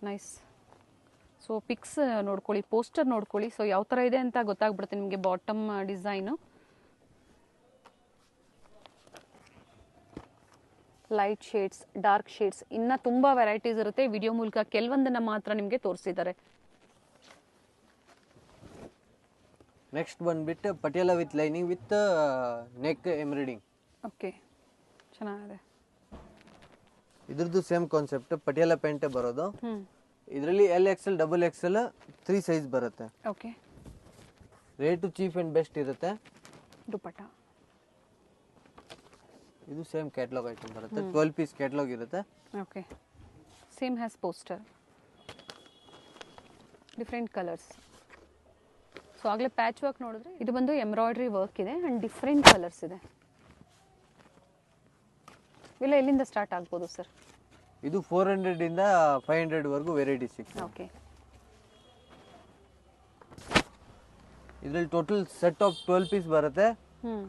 nice. So pics ನೋಡ್ಕೊಳ್ಳಿ, ಪೋಸ್ಟರ್ ನೋಡ್ಕೊಳ್ಳಿ. ಸೊ ಯಾವ ಥರ ಇದೆ ಅಂತ ಗೊತ್ತಾಗ್ಬಿಡುತ್ತೆ ನಿಮಗೆ. Bottom design, light shades, dark shades, ಇನ್ನು ತುಂಬ ವೆರೈಟೀಸ್ ಇರುತ್ತೆ. ವಿಡಿಯೋ ಮೂಲಕ ಕೆಲವೊಂದನ್ನು ಮಾತ್ರ ನಿಮಗೆ ತೋರಿಸಿದ್ದಾರೆ. ನೆಕ್ಸ್ಟ್ ಬಂದ್ಬಿಟ್ಟು Patiala with lining with neck embroidering. Okay, ಚೆನ್ನಾಗಿದೆ. ಇದ್ರದ್ದು ಸೇಮ್ ಕಾನ್ಸೆಪ್ಟ್, ಪಟಿಯಾಲ ಪ್ಯಾಂಟ್ ಬರೋದು. ಇದರಲ್ಲಿ L, XL, XXL 3 ಸೈಜ್ ಬರುತ್ತೆ. Okay. Rate cheap and best ಇರುತ್ತೆ. ದುಪಟ್ಟ ಇದು ಸೇಮ್ ಕ್ಯಾಟಲಾಗ್ ಐಟಮ್ ಬರುತ್ತೆ. 12 ಪೀಸ್ ಕ್ಯಾಟಲಾಗ್ ಇರುತ್ತೆ. Okay. Same has poster, different colours. So ಆಗಲೇ ಪ್ಯಾಚ್ ವರ್ಕ್ ನೋಡಿದ್ರೆ ಇದು ಬಂದು ಎಂಬ್ರಾಯ್ಡ್ರಿ ವರ್ಕ್ ಇದೆ ಆ್ಯಂಡ್ ಡಿಫ್ರೆಂಟ್ ಕಲರ್ಸ್ ಇದೆ. ಇಲ್ಲ ಎಲ್ಲಿಂದ ಸ್ಟಾರ್ಟ್ ಆಗ್ಬೋದು ಸರ್? ಇದು 400 ಇಂದ 500 ವರೆಗೂ ವೆರೈಟಿ ಸಿಗ್ತದೆ. ಓಕೆ. ಇದರಲ್ಲಿ ಟೋಟಲ್ ಸೆಟ್ ಆಫ್ 12 ಪೀಸ್ ಬರುತ್ತೆ.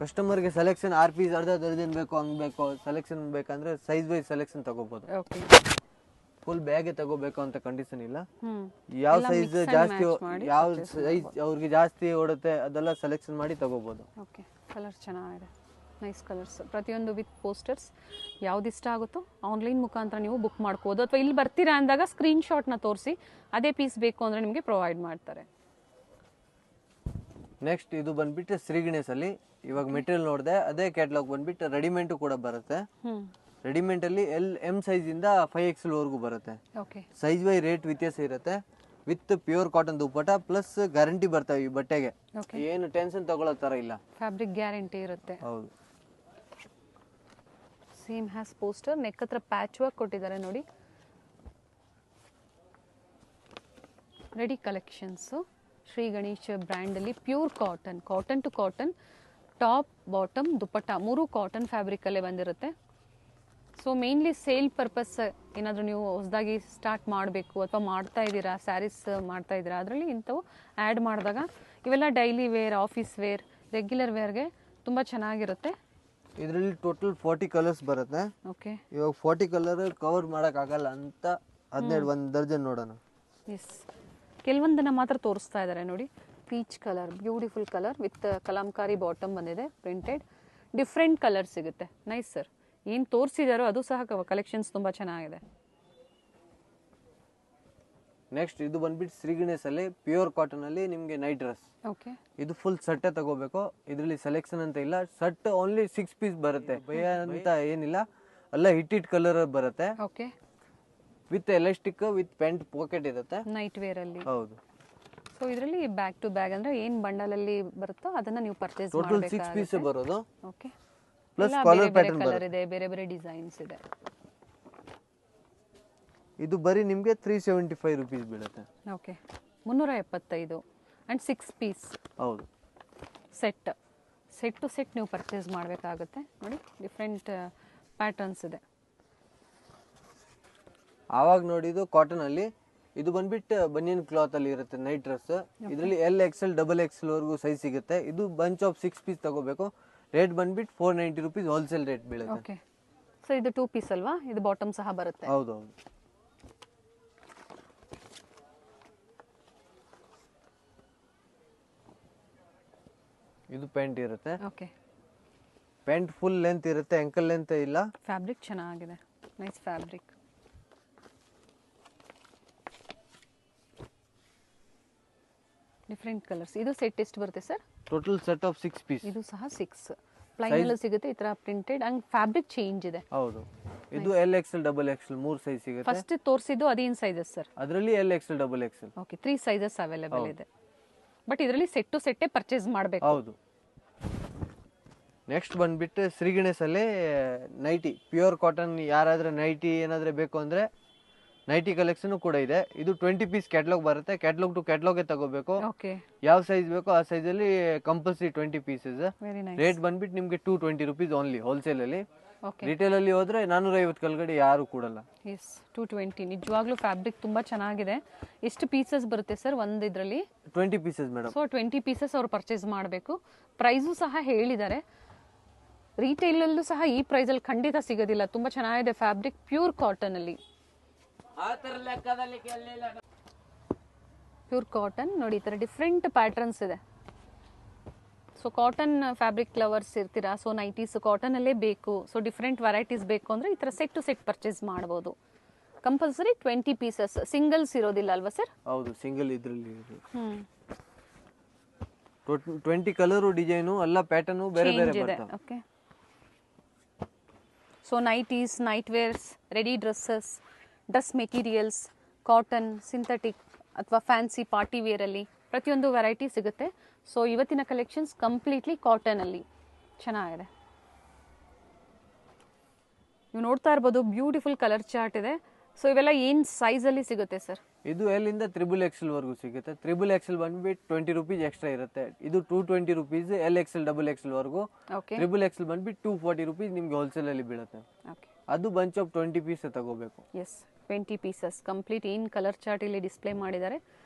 ಕಸ್ಟಮರ್ಗೆ ಸೆಲೆಕ್ಷನ್ 6 ಪೀಸ್ ಅರ್ಧ ದರ್ಜನ್ ಬೇಕು, ಹಂಗ್ ಬೇಕು, ಸೆಲೆಕ್ಷನ್ ಬೇಕಂದ್ರೆ ಸೈಜ್ ವೈಸ್ ಸೆಲೆಕ್ಷನ್ ತಗೋಬಹುದು. ಓಕೆ. ಫುಲ್ ಬ್ಯಾಗೆ ತಗೋಬೇಕು ಅಂತ ಕಂಡೀಷನ್ ಇಲ್ಲ. ಯಾವ ಸೈಜ್ ಜಾಸ್ತಿ, ಯಾವ ಸೈಜ್ ಅವ್ರಿಗೆ ಜಾಸ್ತಿ ಓಡುತ್ತೆ ಅದೆಲ್ಲ ಸೆಲೆಕ್ಷನ್ ಮಾಡಿ ತಗೋಬಹುದು. ಓಕೆ. ಕಲರ್ಸ್ ಚೆನ್ನಾಗಿದೆ, ನೈಸ್ ಕಲರ್ಸ್. ಪ್ರತಿಯೊಂದು ವಿತ್ ಪೋಸ್ಟರ್ಸ್. ಯಾವ್ದು ಇಷ್ಟ ಆಗುತ್ತೋ ಆನ್ಲೈನ್ ಮುಖಾಂತರ ನೀವು ಬುಕ್ ಮಾಡ್ಕೋದು, ಅಥವಾ ಇಲ್ಲಿ ಬರ್ತೀರಾ ಅಂದಾಗ ಸ್ಕ್ರೀನ್ ಶಾಟ್ನ ತೋರಿಸಿ ಅದೇ ಪೀಸ್ ಬೇಕು ಅಂದ್ರೆ ನಿಮಗೆ ಪ್ರೊವೈಡ್ ಮಾಡ್ತಾರೆ. ನೆಕ್ಸ್ಟ್ ಇದು ಬಂದ್ಬಿಟ್ಟು ಶ್ರೀ ಗಣೇಶ್ ಅಲ್ಲಿ ಇವಾಗ ಮೆಟೀರಿಯಲ್ ನೋಡಿದೆ, ಅದೇ ಕ್ಯಾಟಲಾಗ್ ಬಂದ್ಬಿಟ್ಟು ರೆಡಿಮೇಡ್ ಕೂಡ ಬರುತ್ತೆ. ರೆಡಿಮೇಡ್ ಅಲ್ಲಿ M ಸೈಜ್ ಇಂದ 5XL ವರೆಗೂ ಬರುತ್ತೆ. ಓಕೆ. ಸೈಜ್ ವೈ ರೇಟ್ ವ್ಯತ್ಯಾಸ ಇರುತ್ತೆ. With pure cotton dupatta plus guarantee ಬರ್ತವೆ ಈ ಬಟ್ಟೆಗೆ. ಏನು ಟೆನ್ಷನ್ ತಗೊಳ್ಳೋ ತರ ಇಲ್ಲ, ಫ್ಯಾಬ್ರಿಕ್ ಗ್ಯಾರಂಟಿ ಇರುತ್ತೆ. ಹೌದು. ಸೇಮ್ ಹ್ಯಾಸ್ ಪೋಸ್ಟರ್, ನೆಕ್ ಹತ್ರ ಪ್ಯಾಚ್ ವರ್ಕ್ ಕೊಟ್ಟಿದ್ದಾರೆ ನೋಡಿ. ರೆಡಿ ಕಲೆಕ್ಷನ್ಸು ಶ್ರೀ ಗಣೇಶ್ ಬ್ರ್ಯಾಂಡಲ್ಲಿ pure cotton, cotton to cotton, top bottom dupatta 3 cotton ಫ್ಯಾಬ್ರಿಕಲ್ಲೇ ಬಂದಿರುತ್ತೆ. ಸೊ ಮೇನ್ಲಿ ಸೇಲ್ ಪರ್ಪಸ್ ಏನಾದರೂ ನೀವು ಹೊಸದಾಗಿ ಸ್ಟಾರ್ಟ್ ಮಾಡಬೇಕು ಅಥವಾ ಮಾಡ್ತಾ ಇದ್ದೀರಾ, ಸ್ಯಾರೀಸ್ ಮಾಡ್ತಾ ಇದ್ದೀರಾ, ಅದರಲ್ಲಿ ಇಂಥವು ಆ್ಯಡ್ ಮಾಡಿದಾಗ ಇವೆಲ್ಲ daily wear, office wear, regular ವೇರ್ಗೆ ತುಂಬ ಚೆನ್ನಾಗಿರುತ್ತೆ. ಇದರಲ್ಲಿ ಟೋಟಲ್ 40 ಕಲರ್ಸ್ ಬರುತ್ತೆ. ಓಕೆ. ಇವಾಗ 40 ಕಲರ್ ಕವರ್ ಮಾಡೋಕ್ಕಾಗಲ್ಲ ಅಂತ 12 ಒಂದು ದರ್ಜನ್ ನೋಡೋಣ. ಎಸ್, ಕೆಲವೊಂದನ್ನು ಮಾತ್ರ ತೋರಿಸ್ತಾ ಇದ್ದಾರೆ ನೋಡಿ. Peach colour, beautiful colour with Kalamkari bottom ಬಂದಿದೆ, ಪ್ರಿಂಟೆಡ್ ಡಿಫ್ರೆಂಟ್ ಕಲರ್ ಸಿಗುತ್ತೆ. Nice sir. ಏನು ತೋರಿಸಿದಾರೋ ಅದು ಸಹ ಕಲೆಕ್ಷನ್ಸ್ ತುಂಬ ಚೆನ್ನಾಗಿದೆ. ನೆಕ್ಸ್ಟ್ ಇದು ಬಂದ್ಬಿಟ್ಟು ಶ್ರೀ ಗಣೇಶ್ ಅಲ್ಲಿ ಪ್ಯೂರ್ ಕಾಟನ್ ಅಲ್ಲಿ ನಿಮ್ಗೆ ನೈಟ್ ಡ್ರೆಸ್. ಓಕೆ. ಇದು ಫುಲ್ ಸೆಟ್ ತಗೋಬೇಕು. ಇದರಲ್ಲಿ ಸೆಲೆಕ್ಷನ್ ಅಂತ ಇಲ್ಲ, ಸೆಟ್ ಓನ್ಲಿ 6 ಪೀಸ್ ಬರುತ್ತೆ. ಭಯ ಅಂತ ಏನಿಲ್ಲ, ಎಲ್ಲ ಹಿಟ್ ಕಲರ್ ಬರುತ್ತೆ. Okay. With elastic with pant pocket ಇರುತ್ತೆ ನೈಟ್ ವೇರ್ ಅಲ್ಲಿ. ಹೌದು. ಸೊ ಇದರಲ್ಲಿ ಬ್ಯಾಕ್ ಟು ಬ್ಯಾಗ್ ಅಂದ್ರೆ ಏನ್ ಬಂಡಲ್ ಅಲ್ಲಿ ಬರುತ್ತೋ ಅದನ್ನ ನೀವು ಪರ್ಚೇಸ್ ಟೋಟಲ್ ಮಾಡಬೇಕಾಗುತ್ತೆ. 6 ಪೀಸ್ ಬರೋದು. Okay. Plus collar pattern colour ಇದೆ, ಬೇರೆ ಬೇರೆ ಡಿಸೈನ್ಸ್ ಇದೆ. ಇದು ಬರೀ ನಿಮಗೆ 375 ರೂಪೀಸ್ ಬೀಳುತ್ತೆ. ಓಕೆ. 375 and 6 piece. ಹೌದು. ಸೆಟ್ ಟು ಸೆಟ್ ನೀವು ಪರ್ಚೇಸ್ ಮಾಡಬೇಕಾಗುತ್ತೆ. ನೋಡಿ ಡಿಫ್ರೆಂಟ್ ಪ್ಯಾಟರ್ನ್ಸ್ ಇದೆ. ಆವಾಗ ನೋಡಿದ್ದು ಕಾಟನ್ ಅಲ್ಲಿ, ಇದು ಬಂದ್ಬಿಟ್ಟು ಬನಿಯನ್ ಕ್ಲಾತ್ ಅಲ್ಲಿ ಇರುತ್ತೆ ನೈಟ್ ಡ್ರೆಸ್. ಇದರಲ್ಲಿ LXL XXL ವರೆಗೂ ಸೈಜ್ ಸಿಗುತ್ತೆ. ಇದು ಬಂಚ್ ಆಫ್ 6 ಪೀಸ್ ತಗೋಬೇಕು. ರೇಟ್ ಬಂದ್ಬಿಟ್ಟು 490 ರೂಪೀಸ್ ಹೋಲ್ಸೇಲ್ ರೇಟ್ ಬೀಳುತ್ತೆ. ಓಕೆ. ಸೊ ಇದು 2 ಪೀಸ್ ಅಲ್ವಾ? ಇದು ಬಾಟಮ್ ಸಹ ಬರುತ್ತೆ. ಹೌದು ಹೌದು. ಇದು ಪ್ಯಾಂಟ್ ಇರುತ್ತೆ. ಓಕೆ. ಪ್ಯಾಂಟ್ ಫುಲ್ ಲೆಂತ್ ಇರುತ್ತೆ, ಅಂಕಲ್ ಲೆಂತ್ ಇಲ್ಲ. ಫ್ಯಾಬ್ರಿಕ್ ಚೆನ್ನಾಗಿದೆ, ನೈಸ್ ಫ್ಯಾಬ್ರಿಕ್. Different colours. ಇದು ಸೆಟ್ ಎಷ್ಟು ಬರುತ್ತೆ sir? Total set of 6 piece. ಇದು ಸಹ 6 ಪ್ಲೈನ್ ಅಲ್ಲೂ ಸಿಗುತ್ತೆ, ಈ ತರ ಪ್ರಿಂಟೆಡ್ ಅಂಡ್ ಫ್ಯಾಬ್ರಿಕ್ ಚೇಂಜ್ ಇದೆ. ಹೌದು. ಇದು LXL XXL 3 ಸೈಜ್ ಸಿಗುತ್ತೆ. ಫಸ್ಟ್ ತೋರಿಸಿದ್ದು ಅದೇನ್ ಸೈಜಸ್ ಸರ್? ಅದರಲ್ಲಿ LXL XXL. Okay, 3 sizes available ಇದೆ. ಬಟ್ ಇದರಲ್ಲಿ ಸೆಟ್ ಟು ಸೆಟ್ಟೇ ಪರ್ಚೇಸ್ ಮಾಡಬೇಕು. ಹೌದು. ನೆಕ್ಸ್ಟ್ ಬಂದ್ಬಿಟ್ಟು ಶ್ರೀ ಗಣೇಶ್ ಅಲ್ಲಿ ನೈಟಿ ಪ್ಯೂರ್ ಕಾಟನ್. ಯಾರಾದ್ರೆ ನೈಟಿ ಏನಾದ್ರೆ ಬೇಕು ಅಂದ್ರೆ ನೈಟಿ ಕಲೆಕ್ಷನ್ ಕೂಡ ಇದೆ. ಇದು 20 ಪೀಸ್ ಕ್ಯಾಟ್ಲಾಗ್ ಬರುತ್ತೆ. ಕ್ಯಾಟ್ಲಾಗ್ ಟು ಕ್ಯಾಟ್ಲಾಗ್ ತಗೋಬೇಕು. ಓಕೆ. ಯಾವ ಸೈಜ್ ಬೇಕೋ ಆ ಸೈಜ್ ಅಲ್ಲಿ compulsory 20 pieces. Very nice. Rate ಬಂದ್ಬಿಟ್ಟು ನಿಮ್ಗೆ 220 ರೂಪೀಸ್ ಓನ್ಲಿ ಹೋಲ್ಸೇಲ್ ಅಲ್ಲಿ. ಓಕೆ. ರಿಟೇಲ್ ಅಲ್ಲಿ ಹೋದ್ರೆ 450 ಕೆಳಗಡೆ ಯಾರು ಕೊಡಲ್ಲ. ಎಸ್, 220. ನಿಜವಾಗ್ಲೂ ಫ್ಯಾಬ್ರಿಕ್ ತುಂಬಾ ಚೆನ್ನಾಗಿದೆ. ಎಷ್ಟು ಪೀಸಸ್ ಬರುತ್ತೆ ಸರ್ ಒಂದು ಇದರಲ್ಲಿ? 20 ಪೀಸಸ್ ಮೇಡಮ್. ಸೊ 20 ಪೀಸಸ್ ಅವ್ರು ಪರ್ಚೇಸ್ ಮಾಡಬೇಕು. ಪ್ರೈಸು ಸಹ ಹೇಳಿದ್ದಾರೆ. ರಿಟೇಲಲ್ಲೂ ಸಹ ಈ ಪ್ರೈಸಲ್ಲಿ ಖಂಡಿತ ಸಿಗೋದಿಲ್ಲ. ತುಂಬಾ ಚೆನ್ನಾಗಿದೆ ಫ್ಯಾಬ್ರಿಕ್, ಪ್ಯೂರ್ ಕಾಟನ್ ಅಲ್ಲಿ. ಪ್ಯೂರ್ ಕಾಟನ್ ನೋಡಿ, ಈ ತರ ಡಿಫ್ರೆಂಟ್ ಪ್ಯಾಟರ್ನ್ಸ್ ಇದೆ. ಸೊ ಕಾಟನ್ ಫ್ಯಾಬ್ರಿಕ್ ಲವರ್ಸ್ ಇರ್ತೀರಾ, ಸೊ ನೈಟೀಸ್ ಕಾಟನ್ ಅಲ್ಲೇ ಬೇಕು, ಸೊ ಡಿಫ್ರೆಂಟ್ ವೆರೈಟೀಸ್ ಬೇಕು ಅಂದ್ರೆ ಈ ತರ ಸೆಟ್ ಟು ಸೆಟ್ ಪರ್ಚೇಸ್ ಮಾಡಬಹುದು. Compulsory 20 pieces. ಸಿಂಗಲ್ಸ್ ಇರೋದಿಲ್ಲ ಅಲ್ವಾ ಸರ್? ಹೌದು, ಸಿಂಗಲ್ ಇದ್ರಲ್ಲಿ 20 ಕಲರು ಡಿಸೈನು ಎಲ್ಲ ಪ್ಯಾಟರ್ನು ಬೇರೆ ಬೇರೆ ಬರ್ತವೆ. Okay. So nighties, night wares, ready dresses, dress materials, cotton, synthetic ಅಥವಾ ಫ್ಯಾನ್ಸಿ ಪಾರ್ಟಿ ವೇರ್ ಅಲ್ಲಿ ಪ್ರತಿಯೊಂದು ವೆರೈಟಿ ಸಿಗುತ್ತೆ. ಸೊ ಇವತ್ತಿನ ಕಲೆಕ್ಷನ್ಸ್ ಕಂಪ್ಲೀಟ್ಲಿ ಕಾಟನ್ ಅಲ್ಲಿ ಚೆನ್ನಾಗಿದೆ. ನೀವು ನೋಡ್ತಾ ಇರ್ಬೋದು, ಬ್ಯೂಟಿಫುಲ್ ಕಲರ್ ಚಾರ್ಟ್ ಇದೆ. ಸೊ ಇವೆಲ್ಲ ಏನ್ ಸೈಜ್ ಅಲ್ಲಿ ಸಿಗುತ್ತೆ ಸರ್? ಇದು L ಇಂದ XXL ವರೆಗೂ ಸಿಗುತ್ತೆ. XXL ಬಂದ್ಬಿಟ್ಟು 20 ರೂಪೀಸ್ ಎಕ್ಸ್ಟ್ರಾ ಇರುತ್ತೆ. ಇದು 220 ರೂಪೀಸ್. LXL XXL ವರೆಗೂ. ಓಕೆ. XXL ಬಂದ್ಬಿಟ್ಟು 240 ರೂಪೀಸ್ ನಿಮ್ಗೆ ಹೋಲ್ಸೇಲ್ ಅಲ್ಲಿ ಬೀಳುತ್ತೆ. ಓಕೆ. ಅದು ಬಂಚ್ ಆಫ್ 20 ಪೀಸ್ ತಗೋಬೇಕು. Yes, 20 pieces complete. ಏನು ಕಲರ್ ಚಾರ್ಟ್ ಇಲ್ಲಿ ಡಿಸ್ಪ್ಲೇ ಮಾಡಿದ್ದಾರೆ,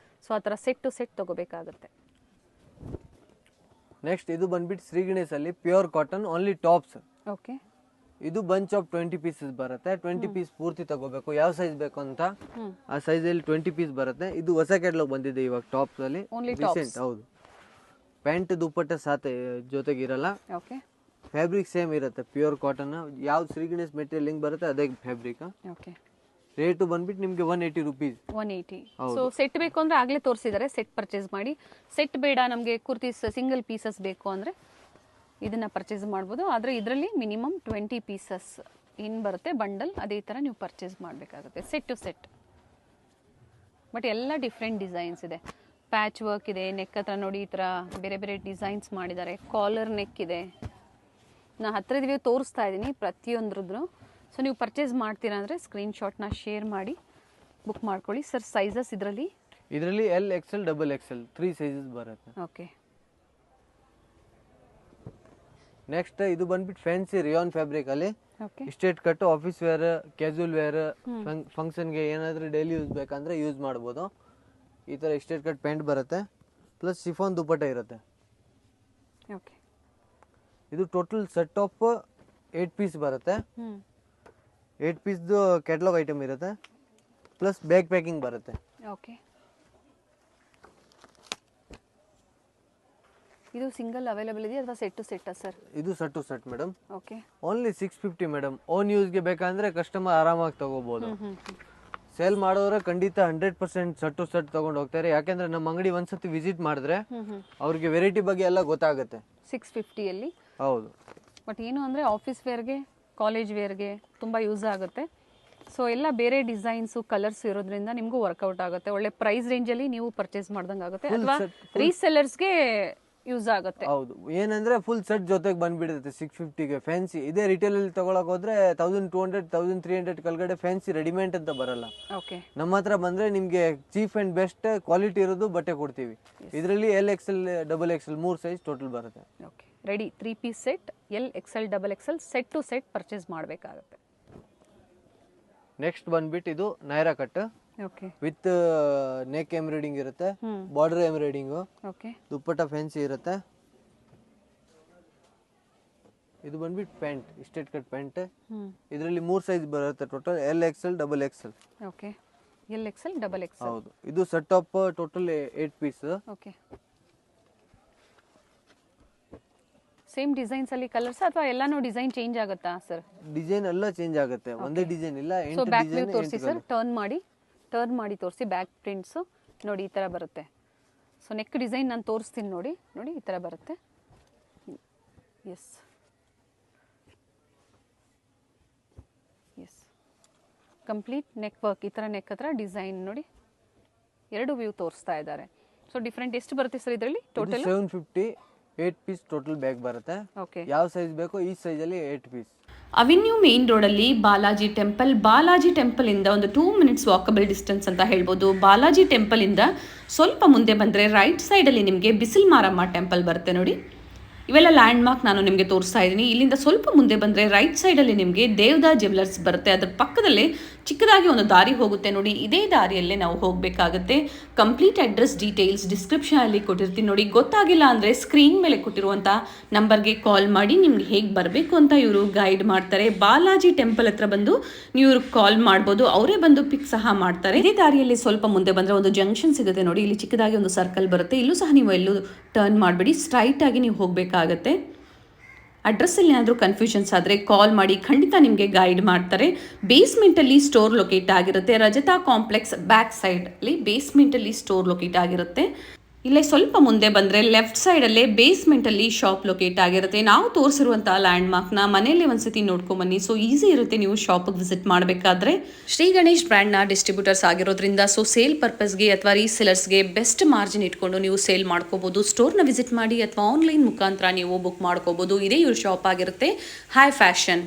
ಸೊ ಆ ಥರ ಸೆಟ್ ಟು ಸೆಟ್ ತಗೋಬೇಕಾಗುತ್ತೆ. ನೆಕ್ಸ್ಟ್ ಇದು ಬಂದ್ಬಿಟ್ಟು ಶ್ರೀ ಗಣೇಶ್ ಅಲ್ಲಿ pure cotton only tops. Okay. ಇದು ಬಂಚ್ ಆಫ್ 20 ಪೀಸಸ್ ಬರುತ್ತೆ. 20 ಪೀಸ್ ಪೂರ್ತಿ ತಗೋಬೇಕು. ಯಾವ ಸೈಜ್ ಬೇಕು ಅಂತ ಆ ಸೈಜ್ ಅಲ್ಲಿ 20 ಪೀಸ್ ಬರುತ್ತೆ. ಇದು ಹೊಸ ಕ್ಯಾಟ್ಲಾಗ್ ಬಂದಿದೆ ಇವಾಗ ಟಾಪ್ಸ್ ಅಲ್ಲಿ. ರೀಸೆಂಟ್. ಹೌದು. ಪ್ಯಾಂಟ್ ದುಪ್ಪಟ್ಟ ಸಾತೆ ಜೊತೆಗೆ ಇರಲ್ಲ. ಓಕೆ. ಫ್ಯಾಬ್ರಿಕ್ ಸೇಮ್ ಇರುತ್ತೆ, ಪ್ಯೂರ್ ಕಾಟನ್. ಯಾವ್ದು ಶ್ರೀ ಗಣೇಶ್ ಮೆಟೀರಿಯಲ್ ಹಿಂಗ್ ಬರುತ್ತೆ ಅದೇ ಫ್ಯಾಬ್ರಿಕ್. ಓಕೆ. ರೇಟು ಬಂದ್ಬಿಟ್ಟು ನಿಮ್ಗೆ 180 ರೂಪೀಸ್. 180. ಸೊ ಸೆಟ್ ಬೇಕು ಅಂದ್ರೆ ಆಗ್ಲೇ ತೋರಿಸಿದ್ದಾರೆ, ಸೆಟ್ ಪರ್ಚೇಸ್ ಮಾಡಿ. ಸೆಟ್ ಬೇಡ ನಮಗೆ ಕುರ್ತೀಸ್ ಸಿಂಗಲ್ ಪೀಸಸ್ ಬೇಕು ಅಂದ್ರೆ ಇದನ್ನ ಪರ್ಚೇಸ್ ಮಾಡ್ಬೋದು. ಆದರೆ ಇದರಲ್ಲಿ ಮಿನಿಮಮ್ 20 ಪೀಸಸ್ ಏನು ಬರುತ್ತೆ ಬಂಡಲ್, ಅದೇ ಥರ ನೀವು ಪರ್ಚೇಸ್ ಮಾಡಬೇಕಾಗುತ್ತೆ ಸೆಟ್ ಟು ಸೆಟ್. ಬಟ್ ಎಲ್ಲ ಡಿಫ್ರೆಂಟ್ ಡಿಸೈನ್ಸ್ ಇದೆ. ಪ್ಯಾಚ್ ವರ್ಕ್ ಇದೆ, ನೆಕ್ ಹತ್ರ ನೋಡಿ ಈ ಥರ ಬೇರೆ ಬೇರೆ ಡಿಸೈನ್ಸ್ ಮಾಡಿದ್ದಾರೆ. ಕಾಲರ್ ನೆಕ್ ಇದೆ. ನಾನು ಹತ್ತಿರದಿವೆ ತೋರಿಸ್ತಾ ಇದ್ದೀನಿ ಪ್ರತಿಯೊಂದ್ರದ್ದು. ಸೊ ನೀವು ಪರ್ಚೇಸ್ ಮಾಡ್ತೀರಾ ಅಂದರೆ ಸ್ಕ್ರೀನ್ಶಾಟ್ನ ಶೇರ್ ಮಾಡಿ ಬುಕ್ ಮಾಡ್ಕೊಳ್ಳಿ. ಸರ್ ಸೈಜಸ್ ಇದರಲ್ಲಿ LXL XXL 3 ಸೈಜಸ್ ಬರುತ್ತೆ. ಓಕೆ. ನೆಕ್ಸ್ಟ್ ಇದು ಬಂದ್ಬಿಟ್ಟು ಫ್ಯಾನ್ಸಿ ರಿಯಾನ್ ಫ್ಯಾಬ್ರಿಕ್ ಅಲ್ಲಿ okay. Straight cut, office wear, casual wear, ಫಂಕ್ಷನ್ಗೆ ಏನಾದರೂ ಡೈಲಿ ಯೂಸ್ ಬೇಕಂದ್ರೆ ಯೂಸ್ ಮಾಡ್ಬೋದು. ಈ ಥರ ಸ್ಟ್ರೇಟ್ ಕಟ್ ಪ್ಯಾಂಟ್ ಬರುತ್ತೆ, ಪ್ಲಸ್ ಶಿಫಾನ್ ದುಪ್ಪಟ್ಟ ಇರುತ್ತೆ. ಓಕೆ. ಇದು ಟೋಟಲ್ ಸೆಟ್ ಆಫ್ 8 ಪೀಸ್ ಬರುತ್ತೆ. 8 ಪೀಸ್ದು ಕ್ಯಾಟ್ಲಾಗ್ ಐಟಮ್ ಇರುತ್ತೆ, ಪ್ಲಸ್ ಬ್ಯಾಗ್ ಪ್ಯಾಕಿಂಗ್ ಬರುತ್ತೆ. ಓಕೆ. ಇದು ಸಿಂಗಲ್ ಅವೈಲೇಬಲ್ ಇದೆಯಾ ಅಥವಾ ಸೆಟ್ ಟು ಸೆಟ್ಟಾ ಸರ್? ಇದು set to set madam. Okay. Only 650 madam. Own ಯೂಸ್ಗೆ ಬೇಕಂದ್ರೆ ಕಸ್ಟಮರ್ ಆರಾಮಾಗಿ ತಗೋಬಹುದು. ಸೇಲ್ ಮಾಡೋದ್ರೆ ಖಂಡಿತ 100% ಸೆಟ್ ಟು ಸೆಟ್ ತಗೊಂಡು ಹೋಗ್ತಾರೆ. ಯಾಕೆಂದ್ರೆ ನಮ್ಮ ಅಂಗಡಿ ಒಂದ್ಸತಿ ವಿಸಿಟ್ ಮಾಡಿದ್ರೆ ಅವ್ರಿಗೆ ವೆರೈಟಿ ಬಗ್ಗೆ ಎಲ್ಲ ಗೊತ್ತಾಗುತ್ತೆ. 650 ಹೌದು. ಬಟ್ ಏನು ಅಂದರೆ ಆಫೀಸ್ ವೇರ್ಗೆ, ಕಾಲೇಜ್ ವೇರ್ಗೆ ತುಂಬ ಯೂಸ್ ಆಗುತ್ತೆ. ಸೊ ಎಲ್ಲ ಬೇರೆ ಡಿಸೈನ್ಸು, ಕಲರ್ಸ್ ಇರೋದ್ರಿಂದ ನಿಮಗೂ ವರ್ಕೌಟ್ ಆಗುತ್ತೆ. ಒಳ್ಳೆ ಪ್ರೈಸ್ ರೇಂಜಲ್ಲಿ ನೀವು ಪರ್ಚೇಸ್ ಮಾಡ್ದಂಗೆ ಆಗುತ್ತೆ ಅಥವಾ ರೀಸೆಲ್ಲರ್ಸ್ಗೆ ಯೂಸ್ ಆಗುತ್ತೆ. ಹೌದು. ಏನಂದ್ರೆ ಫುಲ್ ಸೆಟ್ ಜೊತೆಗೆ ಬಂದ್ಬಿಡುತ್ತೆ 650ಗೆ. ಫ್ಯಾನ್ಸಿ ಇದೇ ರಿಟೇಲ್ ಅಲ್ಲಿ ತಗೊಳಕ್ ಹೋದ್ರೆ 1200 1300 ಕೆಳಗಡೆ ಫ್ಯಾನ್ಸಿ ರೆಡಿಮೇಡ್ ಅಂತ ಬರಲ್ಲ. ಓಕೆ. ನಮ್ಮ ಹತ್ರ ಬಂದ್ರೆ ನಿಮ್ಗೆ ಚೀಪ್ ಅಂಡ್ ಬೆಸ್ಟ್ ಕ್ವಾಲಿಟಿ ಇರೋದು ಬಟ್ಟೆ ಕೊಡ್ತೀವಿ. ಇದರಲ್ಲಿ LXL XXL 3 ಸೈಜ್ ಟೋಟಲ್ ಬರುತ್ತೆ. Okay. Ready 3 piece set LXL XXL set to set purchase ಮಾಡಬೇಕಾಗುತ್ತೆ. ನೆಕ್ಸ್ಟ್ ಬಂದ್ಬಿಟ್ಟು ಇದು Naira cut. Okay. With neck embroiding ಇರುತ್ತೆ, border embroiding. Okay. Dupatta fancy ಇರುತ್ತೆ. ಇದು ಬಂದ್ಬಿಟ್ಟು ಪ್ಯಾಂಟ್, ಸ್ಟ್ರೇಟ್ ಕಟ್ ಪ್ಯಾಂಟ್. ಇದರಲ್ಲಿ 3 ಸೈಜ್ ಬರುತ್ತೆ total, LXL XXL. Okay. LXL XXL. ಹೌದು. ಇದು set of total 8 piece. Okay. Same designs ಅಲ್ಲಿ ಕಲರ್ಸ್ ಅಥವಾ ಎಲ್ಲಾನು ಡಿಸೈನ್ ಚೇಂಜ್ ಆಗುತ್ತಾ ಸರ್? ಡಿಸೈನ್ ಎಲ್ಲ ಚೇಂಜ್ ಆಗುತ್ತೆ, ಒಂದೇ ಡಿಸೈನ್ ಇಲ್ಲ. ಸೊ ಬ್ಯಾಕ್ ವ್ಯೂ ತೋರಿಸಿ ಸರ್, ಟರ್ನ್ ಮಾಡಿ ತೋರಿಸಿ. ಬ್ಯಾಕ್ ಪ್ರಿಂಟ್ಸು ನೋಡಿ ಈ ಥರ ಬರುತ್ತೆ. ಸೊ ನೆಕ್ ಡಿಸೈನ್ ನಾನು ತೋರಿಸ್ತೀನಿ ನೋಡಿ ಈ ಥರ ಬರುತ್ತೆ. ಎಸ್ ಕಂಪ್ಲೀಟ್ ನೆಕ್ ವರ್ಕ್, ಈ ಥರ ನೆಕ್ ಹತ್ರ ಡಿಸೈನ್ ನೋಡಿ, 2 ವ್ಯೂ ತೋರಿಸ್ತಾ ಇದ್ದಾರೆ. ಸೊ ಡಿಫ್ರೆಂಟ್ ಎಷ್ಟು ಬರುತ್ತೆ ಸರ್ ಇದರಲ್ಲಿ ಟೋಟಲ್? 750 8 ಪೀಸ್ ಟೋಟಲ್ ಬ್ಯಾಗ್ ಬರುತ್ತೆ. ಓಕೆ. ಯಾವ ಸೈಜ್ ಬೇಕೋ ಈ ಸೈಜ್ ಅಲ್ಲಿ 8 ಪೀಸ್. ಅವೆನ್ಯೂ ಮೇನ್ ರೋಡಲ್ಲಿ ಬಾಲಾಜಿ ಟೆಂಪಲ್ ಇಂದ ಒಂದು 2 ಮಿನಿಟ್ಸ್ ವಾಕಬಲ್ ಡಿಸ್ಟೆನ್ಸ್ ಅಂತ ಹೇಳ್ಬೋದು. ಬಾಲಾಜಿ ಟೆಂಪಲ್ ಇಂದ ಸ್ವಲ್ಪ ಮುಂದೆ ಬಂದರೆ ರೈಟ್ ಸೈಡಲ್ಲಿ ನಿಮಗೆ ಬಿಸಿಲ್ ಮಾರಮ್ಮ ಟೆಂಪಲ್ ಬರುತ್ತೆ ನೋಡಿ. ಇವೆಲ್ಲ ಲ್ಯಾಂಡ್ ಮಾರ್ಕ್ ನಾನು ನಿಮಗೆ ತೋರಿಸ್ತಾ ಇದ್ದೀನಿ. ಇಲ್ಲಿಂದ ಸ್ವಲ್ಪ ಮುಂದೆ ಬಂದರೆ ರೈಟ್ ಸೈಡಲ್ಲಿ ನಿಮಗೆ ದೇವದಾ ಜ್ಯುವೆಲರ್ಸ್ ಬರುತ್ತೆ. ಅದರ ಪಕ್ಕದಲ್ಲೇ ಚಿಕ್ಕದಾಗಿ ಒಂದು ದಾರಿ ಹೋಗುತ್ತೆ ನೋಡಿ, ಇದೇ ದಾರಿಯಲ್ಲೇ ನಾವು ಹೋಗಬೇಕಾಗುತ್ತೆ. ಕಂಪ್ಲೀಟ್ ಅಡ್ರೆಸ್ ಡೀಟೇಲ್ಸ್ ಡಿಸ್ಕ್ರಿಪ್ಷನಲ್ಲಿ ಕೊಟ್ಟಿರ್ತೀನಿ ನೋಡಿ. ಗೊತ್ತಾಗಿಲ್ಲ ಅಂದರೆ ಸ್ಕ್ರೀನ್ ಮೇಲೆ ಕೊಟ್ಟಿರುವಂಥ ನಂಬರ್ಗೆ ಕಾಲ್ ಮಾಡಿ ನಿಮ್ಗೆ ಹೇಗೆ ಬರಬೇಕು ಅಂತ ಇವರು ಗೈಡ್ ಮಾಡ್ತಾರೆ. ಬಾಲಾಜಿ ಟೆಂಪಲ್ ಹತ್ರ ಬಂದು ನೀವು ಇವ್ರಿಗೆ ಕಾಲ್ ಮಾಡ್ಬೋದು, ಅವರೇ ಬಂದು ಪಿಕ್ ಸಹ ಮಾಡ್ತಾರೆ. ಇದೇ ದಾರಿಯಲ್ಲಿ ಸ್ವಲ್ಪ ಮುಂದೆ ಬಂದರೆ ಒಂದು ಜಂಕ್ಷನ್ ಸಿಗುತ್ತೆ ನೋಡಿ, ಇಲ್ಲಿ ಚಿಕ್ಕದಾಗಿ ಒಂದು ಸರ್ಕಲ್ ಬರುತ್ತೆ. ಇಲ್ಲೂ ಸಹ ನೀವು ಎಲ್ಲೂ ಟರ್ನ್ ಮಾಡಬೇಡಿ, ಸ್ಟ್ರೈಟ್ ಆಗಿ ನೀವು ಹೋಗಬೇಕಾಗತ್ತೆ. ಅಡ್ರೆಸ್ಸಲ್ಲಿ ಏನಾದರೂ ಕನ್ಫ್ಯೂಷನ್ಸ್ ಆದರೆ ಕಾಲ್ ಮಾಡಿ, ಖಂಡಿತ ನಿಮಗೆ ಗೈಡ್ ಮಾಡ್ತಾರೆ. ಬೇಸ್ಮೆಂಟಲ್ಲಿ ಸ್ಟೋರ್ ಲೊಕೇಟ್ ಆಗಿರುತ್ತೆ. ರಜತಾ ಕಾಂಪ್ಲೆಕ್ಸ್ ಬ್ಯಾಕ್ ಸೈಡಲ್ಲಿ ಬೇಸ್ಮೆಂಟಲ್ಲಿ ಸ್ಟೋರ್ ಲೊಕೇಟ್ ಆಗಿರುತ್ತೆ. ಇಲ್ಲೇ ಸ್ವಲ್ಪ ಮುಂದೆ ಬಂದರೆ ಲೆಫ್ಟ್ ಸೈಡಲ್ಲೇ ಬೇಸ್ಮೆಂಟಲ್ಲಿ ಶಾಪ್ ಲೊಕೇಟ್ ಆಗಿರುತ್ತೆ. ನಾವು ತೋರಿಸಿರುವಂಥ ಲ್ಯಾಂಡ್ ಮಾರ್ಕ್ನ ಮನೆಯಲ್ಲೇ ಒಂದ್ಸತಿ ನೋಡ್ಕೊಂಬನ್ನಿ. ಸೊ ಈಸಿ ಇರುತ್ತೆ ನೀವು ಶಾಪಿಗೆ ವಿಸಿಟ್ ಮಾಡಬೇಕಾದ್ರೆ. ಶ್ರೀ ಗಣೇಶ್ ಬ್ರ್ಯಾಂಡ್ನ ಡಿಸ್ಟ್ರಿಬ್ಯೂಟರ್ಸ್ ಆಗಿರೋದ್ರಿಂದ ಸೊ ಸೇಲ್ ಪರ್ಪಸ್ಗೆ ಅಥವಾ ರೀಸೆಲರ್ಸ್ಗೆ ಬೆಸ್ಟ್ ಮಾರ್ಜಿನ್ ಇಟ್ಕೊಂಡು ನೀವು ಸೇಲ್ ಮಾಡ್ಕೋಬೋದು. ಸ್ಟೋರ್ನ ವಿಸಿಟ್ ಮಾಡಿ ಅಥವಾ ಆನ್ಲೈನ್ ಮುಖಾಂತರ ನೀವು ಬುಕ್ ಮಾಡ್ಕೋಬೋದು. ಇದೇ ಇವ್ರ ಶಾಪ್ ಆಗಿರುತ್ತೆ, ಹೈ ಫ್ಯಾಷನ್.